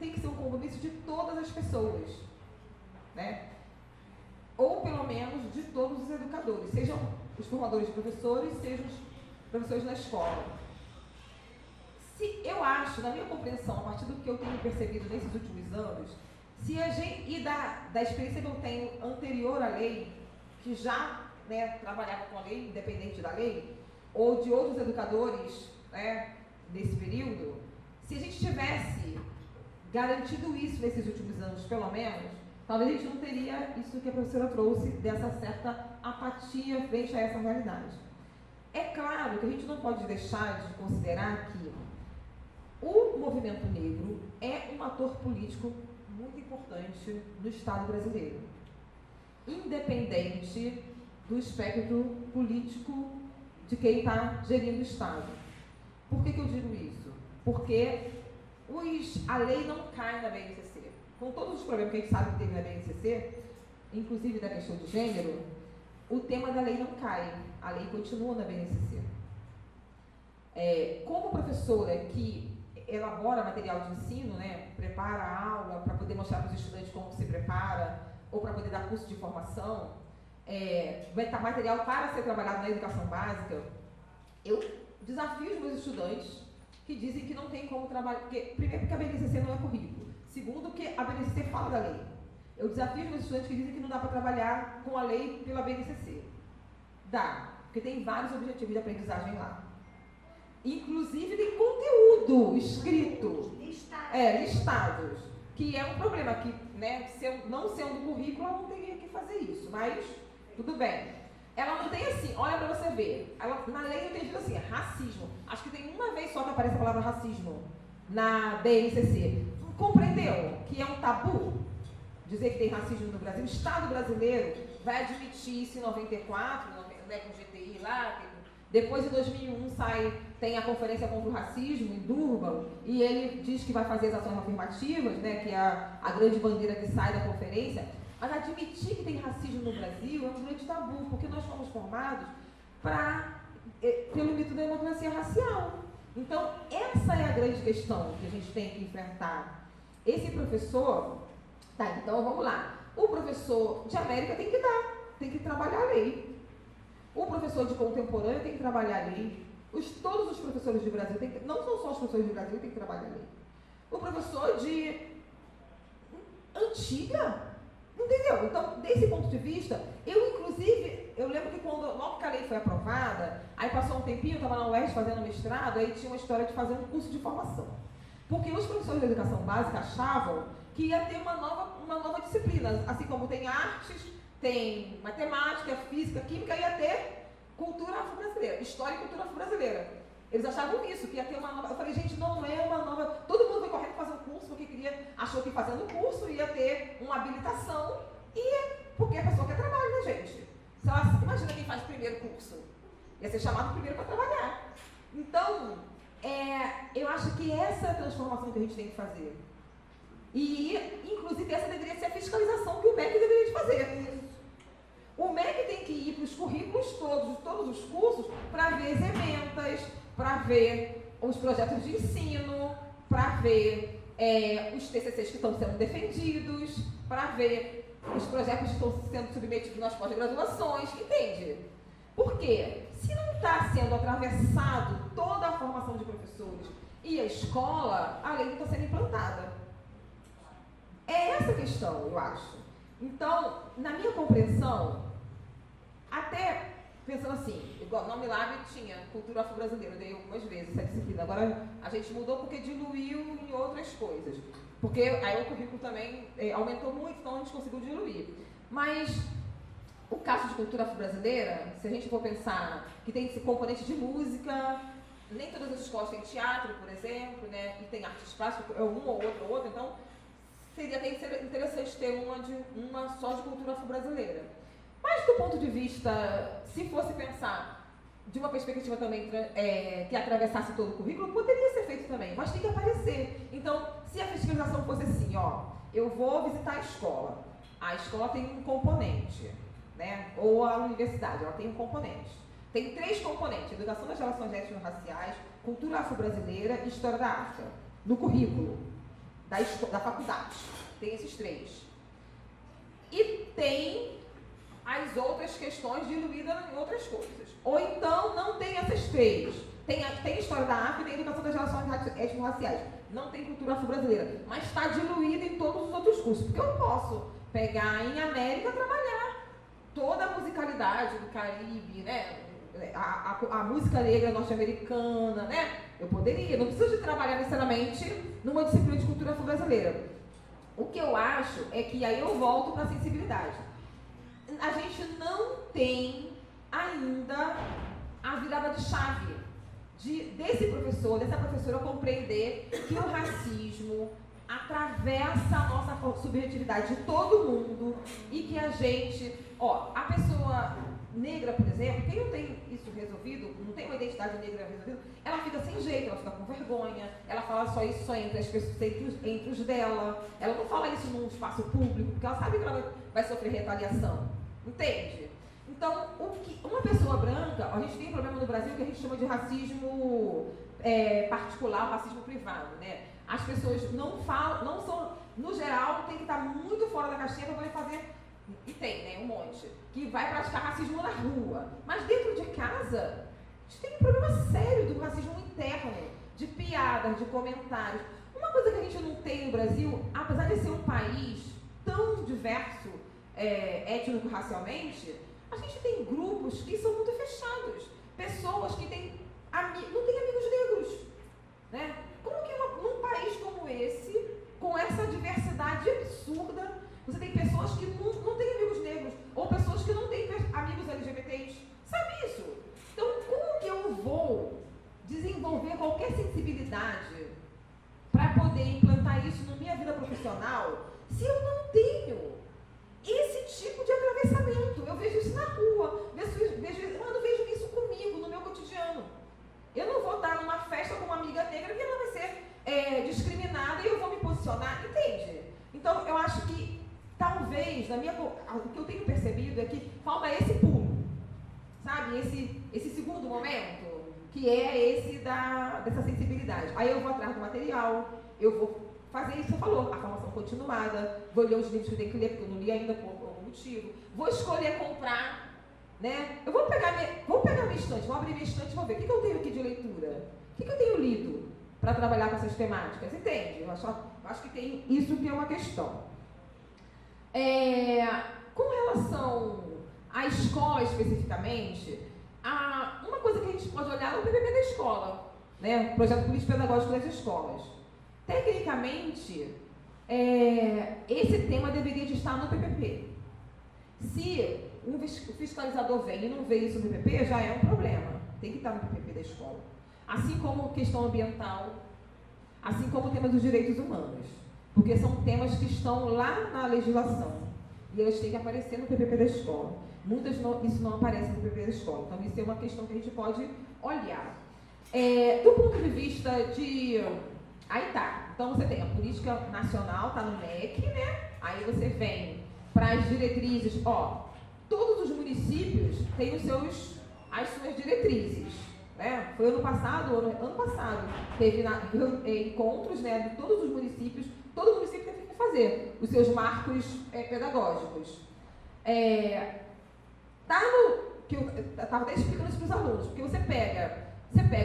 tem que ser um compromisso de todas as pessoas, né? Ou pelo menos de todos os educadores, sejam os formadores de professores, sejam os professores na escola. Eu acho, na minha compreensão, a partir do que eu tenho percebido nesses últimos anos, e da experiência que eu tenho anterior à lei, que já trabalhava com a lei, independente da lei, ou de outros educadores nesse período, se a gente tivesse garantido isso nesses últimos anos, pelo menos, talvez a gente não teria isso que a professora trouxe, dessa certa apatia frente a essa realidade. É claro que a gente não pode deixar de considerar que o movimento negro é um ator político muito importante no Estado brasileiro, independente do espectro político de quem está gerindo o Estado. Por que eu digo isso? Porque a lei não cai na BNCC. Com todos os problemas que a gente sabe que teve na BNCC, inclusive da questão de gênero, o tema da lei não cai, a lei continua na BNCC. Como professora que elabora material de ensino, prepara a aula para poder mostrar para os estudantes como se prepara, ou para poder dar curso de formação, material para ser trabalhado na educação básica, eu desafio os meus estudantes que dizem que não tem como trabalhar, primeiro porque a BNCC não é currículo, segundo que a BNCC fala da lei. Eu desafio os meus estudantes que dizem que não dá para trabalhar com a lei pela BNCC. Dá, porque tem vários objetivos de aprendizagem lá. Inclusive tem conteúdo escrito, listados, que é um problema, que não sendo currículo, ela não teria que fazer isso, mas tudo bem. Ela não tem assim, olha pra você ver, na lei eu tenho dito assim, racismo, acho que tem uma vez só que aparece a palavra racismo na BNCC. Compreendeu que é um tabu dizer que tem racismo no Brasil? O Estado brasileiro vai admitir isso em 94, com o GTI lá, depois, em 2001, tem a Conferência contra o Racismo, em Durban, e ele diz que vai fazer as ações afirmativas, que é a grande bandeira que sai da conferência. Mas admitir que tem racismo no Brasil é um grande tabu, porque nós fomos formados pelo mito da democracia racial. Então, essa é a grande questão que a gente tem que enfrentar. Esse professor... Tá, então vamos lá. O professor de América tem que trabalhar a lei. O professor de contemporâneo tem que trabalhar a lei. Todos os professores de Brasil não são só os professores de Brasil que têm que trabalhar a lei. O professor de antiga, entendeu? Então, desse ponto de vista, eu lembro que logo que a lei foi aprovada, aí passou um tempinho, eu estava na UERJ fazendo mestrado, aí tinha uma história de fazer um curso de formação. Porque os professores de educação básica achavam que ia ter uma nova disciplina, assim como tem artes, tem matemática, física, química, ia ter cultura afro-brasileira, história e cultura afro-brasileira. Eles achavam isso, que ia ter uma nova... Eu falei, gente, não é uma nova... Todo mundo foi correndo fazer um curso porque achou que fazendo o curso ia ter uma habilitação, porque a pessoa quer trabalho, né, gente? Imagina quem faz o primeiro curso. Ia ser chamado primeiro para trabalhar. Então, eu acho que essa é a transformação que a gente tem que fazer. E, inclusive, essa deveria ser a fiscalização que o MEC deveria fazer. O MEC tem que ir para os currículos todos os cursos, para ver as ementas, para ver os projetos de ensino, para ver os TCCs que estão sendo defendidos, para ver os projetos que estão sendo submetidos nas pós-graduações, entende? Por quê? Se não está sendo atravessado toda a formação de professores e a escola, a lei não está sendo implantada. É essa a questão, eu acho. Então, na minha compreensão, até pensando assim, igual na Unilab tinha cultura afro-brasileira, eu dei algumas vezes essa disciplina. Agora a gente mudou porque diluiu em outras coisas. Porque aí o currículo também aumentou muito, então a gente conseguiu diluir. Mas o caso de cultura afro-brasileira, se a gente for pensar que tem esse componente de música, nem todas as escolas têm teatro, por exemplo, né? E tem artes plásticas, um ou outro, então seria até interessante ter uma só de cultura afro-brasileira. Mas do ponto de vista, se fosse pensar de uma perspectiva também que atravessasse todo o currículo, poderia ser feito também, mas tem que aparecer. Então, se a fiscalização fosse assim, ó, eu vou visitar a escola tem um componente, né? Ou a universidade, ela tem um componente. Tem 3 componentes: educação das relações étnico-raciais, cultura afro-brasileira e história da África, no currículo da faculdade. Tem esses 3. E tem as outras questões diluídas em outras coisas. Ou então não tem essas 3. Tem história da África e tem educação das relações étnico-raciais. Não tem cultura afro-brasileira, mas está diluída em todos os outros cursos. Porque eu posso pegar em América trabalhar toda a musicalidade do Caribe, né? A música negra norte-americana, né? Eu poderia, não preciso de trabalhar necessariamente numa disciplina de cultura afro-brasileira. O que eu acho é que aí eu volto para a sensibilidade. A gente não tem ainda a virada de chave desse professor, dessa professora compreender que o racismo atravessa a nossa subjetividade de todo mundo e que a gente, a pessoa negra, por exemplo, quem não tem isso resolvido, não tem uma identidade negra resolvida, ela fica sem jeito, ela fica com vergonha, ela fala só entre as pessoas, entre os dela, ela não fala isso num espaço público, porque ela sabe que ela vai sofrer retaliação, entende? Então, uma pessoa branca, a gente tem um problema no Brasil que a gente chama de racismo particular, racismo privado, né? As pessoas não são, no geral, tem que estar muito fora da caixinha para poder fazer. E tem, né, um monte, que vai praticar racismo na rua. Mas dentro de casa, a gente tem um problema sério do racismo interno, de piadas, de comentários. Uma coisa que a gente não tem no Brasil, apesar de ser um país tão diverso étnico-racialmente, a gente tem grupos que são muito fechados. Pessoas que não têm amigos negros, né? Como que num país como esse, com essa diversidade absurda, você tem pessoas que não têm amigos negros, ou pessoas que não têm amigos LGBTs. Sabe isso? Então, como que eu vou desenvolver qualquer sensibilidade para poder implantar isso na minha vida profissional se eu não tenho esse tipo de atravessamento? Eu vejo isso na rua, vejo isso comigo, no meu cotidiano. Eu não vou estar numa festa com uma amiga negra que ela vai ser discriminada e eu vou me posicionar, entende? Então, eu acho que talvez, o que eu tenho percebido é que falta esse pulo, sabe? Esse segundo momento, que é esse dessa sensibilidade. Aí eu vou atrás do material, eu vou fazer isso que você falou, a formação continuada, vou ler os livros que eu tenho que ler, porque eu não li ainda por algum motivo, vou escolher comprar, né? Eu vou pegar minha estante, vou abrir minha estante e vou ver o que eu tenho aqui de leitura, o que eu tenho lido para trabalhar com essas temáticas, entende? Eu acho que tem isso que é uma questão. Com relação à escola especificamente, uma coisa que a gente pode olhar é o PPP da escola, né? O Projeto Político Pedagógico das Escolas. Tecnicamente, esse tema deveria de estar no PPP. Se o fiscalizador vem e não vê isso no PPP, já é um problema. Tem que estar no PPP da escola. Assim como questão ambiental, assim como o tema dos direitos humanos. Porque são temas que estão lá na legislação. E eles têm que aparecer no PPP da escola. Isso não aparece no PPP da escola. Então, isso é uma questão que a gente pode olhar. Do ponto de vista de... Aí tá. Então, você tem a política nacional, tá no MEC, né? Aí você vem para as diretrizes. Todos os municípios têm as suas diretrizes. Né? Foi ano passado, teve encontros, né, de todos os municípios. Todo município teve que fazer os seus marcos pedagógicos. Que eu estava até explicando isso para os alunos, porque você pega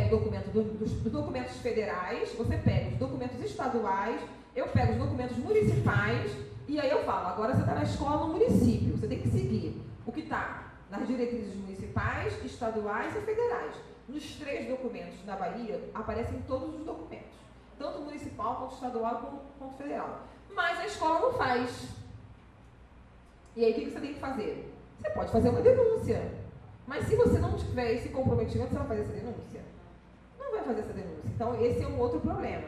o documento dos documentos federais, você pega documentos estaduais, eu pego os documentos municipais e aí eu falo, agora você está na escola no município, você tem que seguir o que está nas diretrizes municipais, estaduais e federais. Nos 3 documentos da Bahia, aparecem todos os documentos, tanto municipal, quanto estadual, quanto federal. Mas a escola não faz. E aí, o que você tem que fazer? Você pode fazer uma denúncia. Mas se você não tiver esse comprometimento, você vai fazer essa denúncia? Não vai fazer essa denúncia. Então, esse é um outro problema.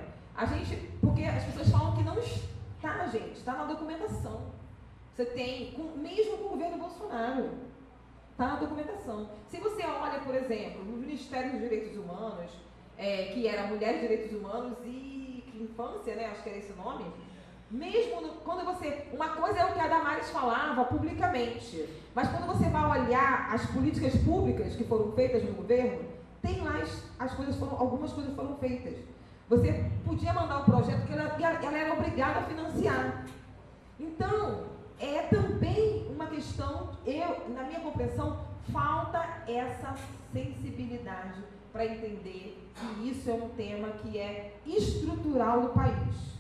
Porque as pessoas falam que não está, gente, está na documentação. Você tem, mesmo com o governo Bolsonaro, está na documentação. Se você olha, por exemplo, no Ministério dos Direitos Humanos, que era Mulheres e Direitos Humanos e Infância, né, acho que era esse o nome, quando você... Uma coisa é o que a Damares falava publicamente, mas quando você vai olhar as políticas públicas que foram feitas no governo, tem lá algumas coisas foram feitas. Você podia mandar um projeto que ela era obrigada a financiar. Então, é também uma questão, na minha compreensão, falta essa sensibilidade para entender que isso é um tema que é estrutural do país.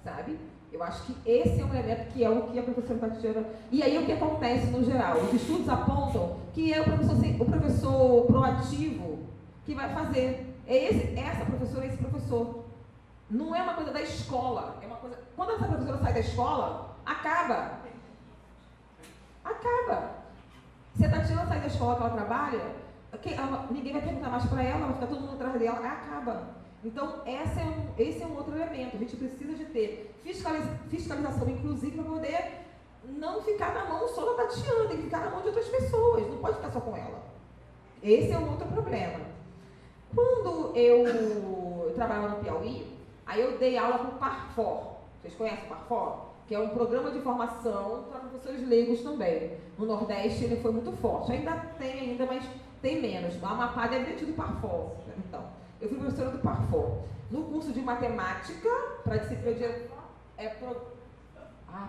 Sabe? Eu acho que esse é um elemento que é o que a professora Tatiana... E aí o que acontece no geral? Os estudos apontam que é o professor proativo que vai fazer. Essa professora, esse professor. Não é uma coisa da escola. É uma coisa... Quando essa professora sai da escola, acaba. Se a Tatiana sai da escola que ela trabalha, ninguém vai perguntar mais para ela, vai ficar todo mundo atrás dela, acaba. Então, esse é um outro elemento. A gente precisa de ter fiscalização, inclusive, para poder não ficar na mão só da Tatiana, tem que ficar na mão de outras pessoas, não pode ficar só com ela. Esse é um outro problema. Quando eu trabalhava no Piauí, aí eu dei aula para o Parfor. Vocês conhecem o Parfor? Que é um programa de formação para professores leigos também. No Nordeste ele foi muito forte. Ainda tem, mas tem menos. A Amapá deve ter tido Parfor. Então, eu fui professora do Parfor. No curso de matemática, para a disciplina de...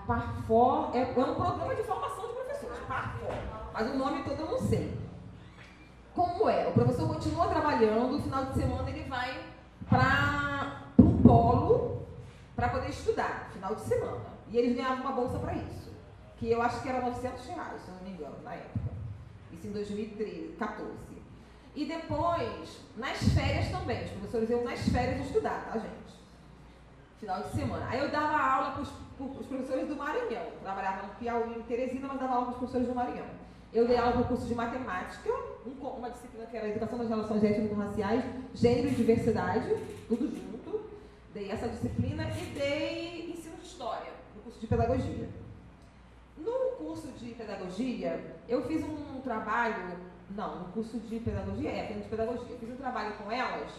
Parfor é um programa de formação de professores. Parfor. Mas o nome todo eu não sei. Como é? O professor continua trabalhando, no final de semana ele vai para um polo para poder estudar, final de semana. E eles ganhavam uma bolsa para isso, que eu acho que era R$900, se eu não me engano, na época. Isso em 2014. E depois, nas férias também, os professores iam nas férias estudar, tá, gente? Final de semana. Aí eu dava aula para os professores do Maranhão. Trabalhava no Piauí, em Teresina, mas dava aula para os professores do Maranhão. Eu dei aula para o curso de matemática, uma disciplina que era Educação das Relações Étnico-Raciais, Gênero e Diversidade, tudo junto. Dei essa disciplina e dei ensino de História, no curso de Pedagogia. No curso de Pedagogia, eu fiz um trabalho... Não, no curso de Pedagogia, de Pedagogia. Eu fiz um trabalho com elas.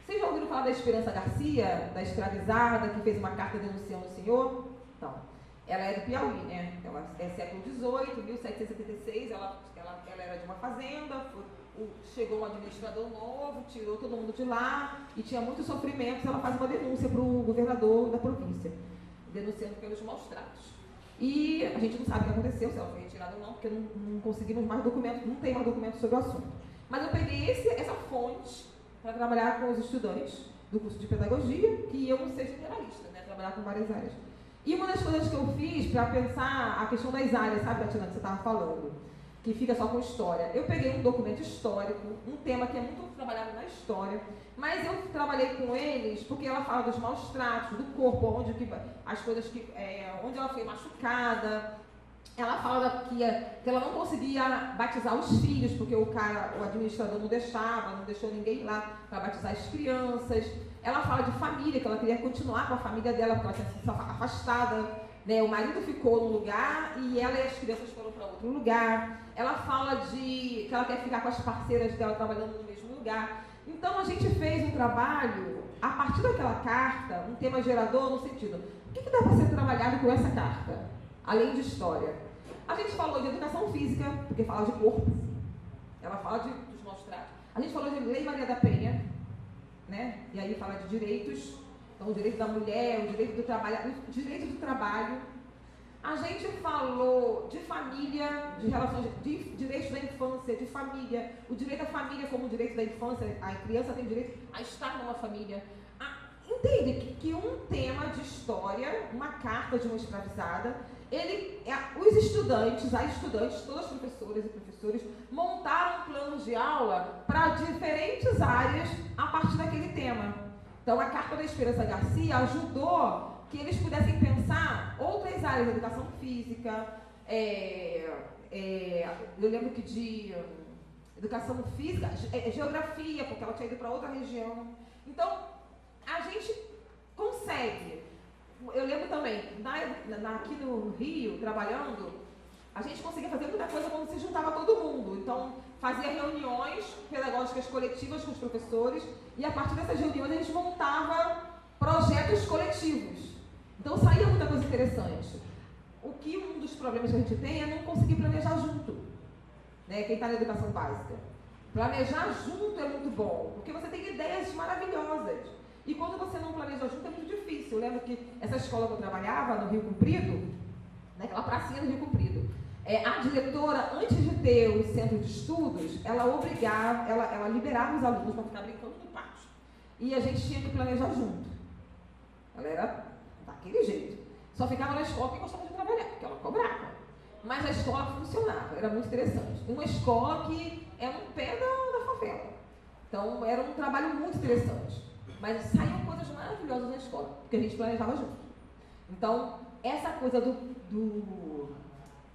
Vocês já ouviram falar da Esperança Garcia, da escravizada, que fez uma carta denunciando o senhor? Então, ela é do Piauí, né? Ela é século XVIII, 1776, ela era de uma fazenda, chegou um administrador novo, tirou todo mundo de lá e tinha muitos sofrimentos. Ela faz uma denúncia para o governador da província, denunciando pelos maus tratos. E a gente não sabe o que aconteceu, se ela foi retirada ou não, porque não conseguimos mais documentos, não tem mais documentos sobre o assunto. Mas eu peguei essa fonte para trabalhar com os estudantes do curso de Pedagogia, que eu não ser generalista, né? Trabalhar com várias áreas. E uma das coisas que eu fiz para pensar a questão das áreas, sabe, Tatiana, que você estava falando, que fica só com história. Eu peguei um documento histórico, um tema que é muito trabalhado na história, mas eu trabalhei com eles porque ela fala dos maus tratos, do corpo, onde ela foi machucada. Ela fala que ela não conseguia batizar os filhos, porque o administrador não deixou ninguém lá para batizar as crianças. Ela fala de família, que ela queria continuar com a família dela, porque ela tinha sido afastada, né? O marido ficou num lugar e ela e as crianças foram para outro lugar. Ela fala que ela quer ficar com as parceiras dela trabalhando no mesmo lugar. Então a gente fez um trabalho, a partir daquela carta, um tema gerador no sentido, o que dá para ser trabalhado com essa carta, além de história? A gente falou de educação física, porque fala de corpo, ela fala dos maus tratos. A gente falou de Lei Maria da Penha, né? E aí fala de direitos, então o direito da mulher, o direito do trabalho. A gente falou de família, de relações, de direitos da infância, de família, o direito à família como o direito da infância, a criança tem direito a estar numa família. entende que um tema de história, uma carta de uma escravizada, os estudantes, as estudantes, todas as professoras e professores, montaram planos de aula para diferentes áreas a partir daquele tema. Então, a Carta da Esperança Garcia ajudou que eles pudessem pensar outras áreas, educação física, eu lembro que de educação física, geografia, porque ela tinha ido para outra região. Então, a gente consegue. Eu lembro também, aqui no Rio, trabalhando, a gente conseguia fazer muita coisa quando se juntava todo mundo. Então, fazia reuniões pedagógicas coletivas com os professores e, a partir dessas reuniões, a gente montava projetos coletivos. Então, saía muita coisa interessante. Um dos problemas que a gente tem é não conseguir planejar junto, né? Quem está na educação básica. Planejar junto é muito bom, porque você tem ideias maravilhosas. E quando você não planeja junto é muito difícil. Eu lembro que essa escola que eu trabalhava, no Rio Comprido, naquela pracinha do Rio Comprido, a diretora, antes de ter o centro de estudos, ela liberava os alunos para ficar brincando no pátio. E a gente tinha que planejar junto. Ela era daquele jeito. Só ficava na escola quem gostava de trabalhar, porque ela cobrava. Mas a escola funcionava, era muito interessante. Uma escola que é um pé da favela. Então, era um trabalho muito interessante. Mas saíam coisas maravilhosas na escola, porque a gente planejava junto. Então, essa coisa do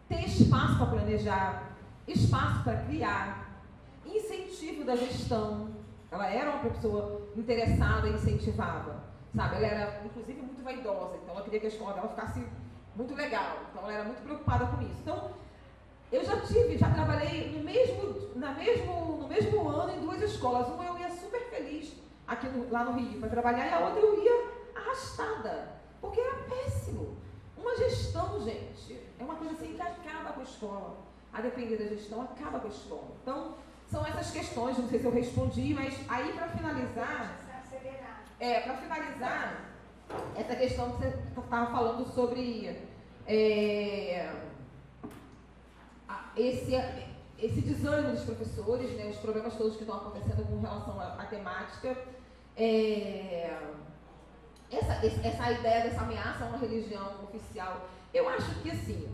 ter espaço para planejar, espaço para criar, incentivo da gestão. Ela era uma pessoa interessada e incentivava, sabe? Ela era, inclusive, muito vaidosa, então ela queria que a escola dela ficasse muito legal. Então, ela era muito preocupada com isso. Então, eu já trabalhei no mesmo ano em duas escolas. Uma eu ia super feliz lá no Rio para trabalhar e a outra eu ia arrastada, porque era péssimo. Uma gestão, gente, é uma coisa assim que acaba com a escola. A depender da gestão, acaba com a escola. Então, são essas questões, não sei se eu respondi, mas aí para finalizar, essa questão que você estava falando sobre esse desânimo dos professores, né, os problemas todos que estão acontecendo com relação à temática, essa ideia dessa ameaça a uma religião oficial, eu acho que assim,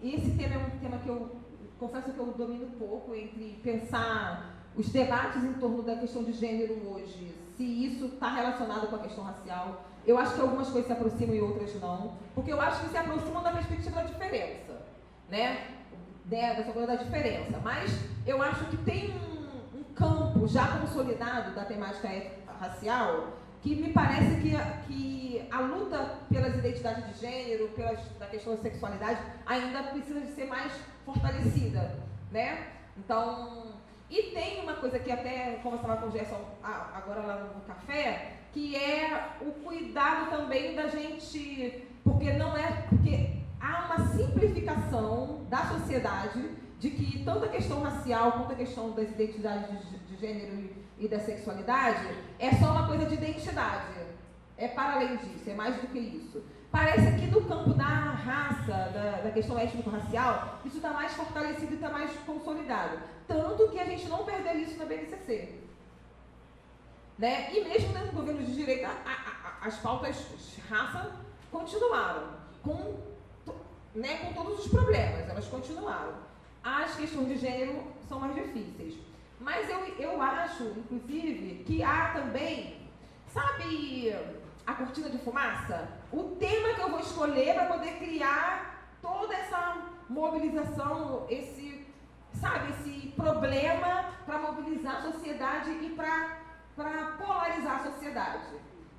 esse tema é um tema que eu confesso que eu domino pouco entre pensar os debates em torno da questão de gênero hoje, se isso está relacionado com a questão racial. Eu acho que algumas coisas se aproximam e outras não, porque eu acho que se aproximam da perspectiva da diferença, né? Dessa coisa da diferença, mas eu acho que tem um campo já consolidado da temática racial que me parece que a luta pelas identidades de gênero, da questão da sexualidade, ainda precisa de ser mais fortalecida, né? Então, e tem uma coisa que até conversava com o Gerson agora lá no café, que é o cuidado também da gente, porque há uma simplificação da sociedade de que tanto a questão racial quanto a questão das identidades de gênero e da sexualidade é só uma coisa de identidade. É para além disso, é mais do que isso. Parece que no campo da raça, da questão étnico-racial, isso está mais fortalecido e está mais consolidado. Tanto que a gente não perdeu isso na BNCC. Né? E mesmo no governo de direita, as pautas de raça continuaram, com todos os problemas, elas continuaram. As questões de gênero são mais difíceis. Mas eu acho, inclusive, que há também, sabe, a cortina de fumaça? O tema que eu vou escolher para poder criar toda essa mobilização, esse problema para mobilizar a sociedade e para polarizar a sociedade.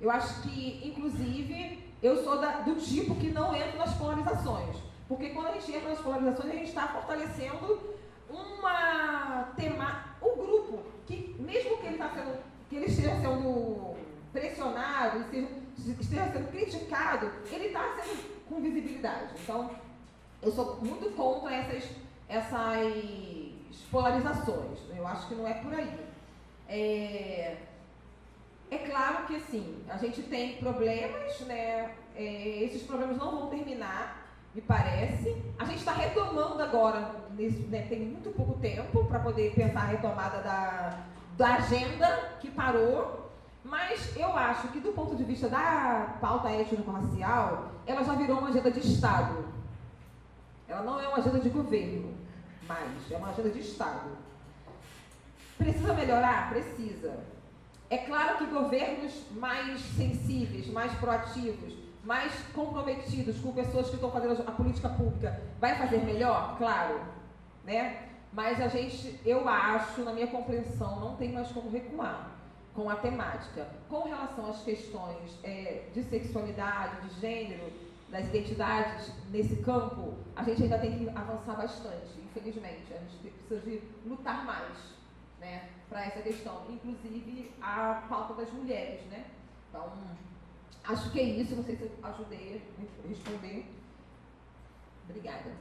Eu acho que, inclusive, eu sou do tipo que não entro nas polarizações. Porque quando a gente entra nas polarizações, a gente está fortalecendo o grupo, que mesmo que ele esteja sendo pressionado, esteja sendo criticado, ele está sendo com visibilidade. Então, eu sou muito contra essas polarizações. Eu acho que não é por aí. É claro que, assim, a gente tem problemas, né? Esses problemas não vão terminar, me parece. A gente está retomando agora, tem muito pouco tempo para poder pensar a retomada da agenda que parou. Mas eu acho que do ponto de vista da pauta étnico-racial, ela já virou uma agenda de Estado. Ela não é uma agenda de governo, mas é uma agenda de Estado. Precisa melhorar? Precisa. É claro que governos mais sensíveis, mais proativos, mais comprometidos com pessoas que estão fazendo a política pública, vai fazer melhor? Claro, né? Mas eu acho, na minha compreensão, não tem mais como recuar com a temática. Com relação às questões de sexualidade, de gênero, das identidades nesse campo, a gente ainda tem que avançar bastante, infelizmente. A gente precisa de lutar mais, né, para essa questão, inclusive a pauta das mulheres, né? Então, acho que é isso, não sei se eu ajudei a responder. Obrigada.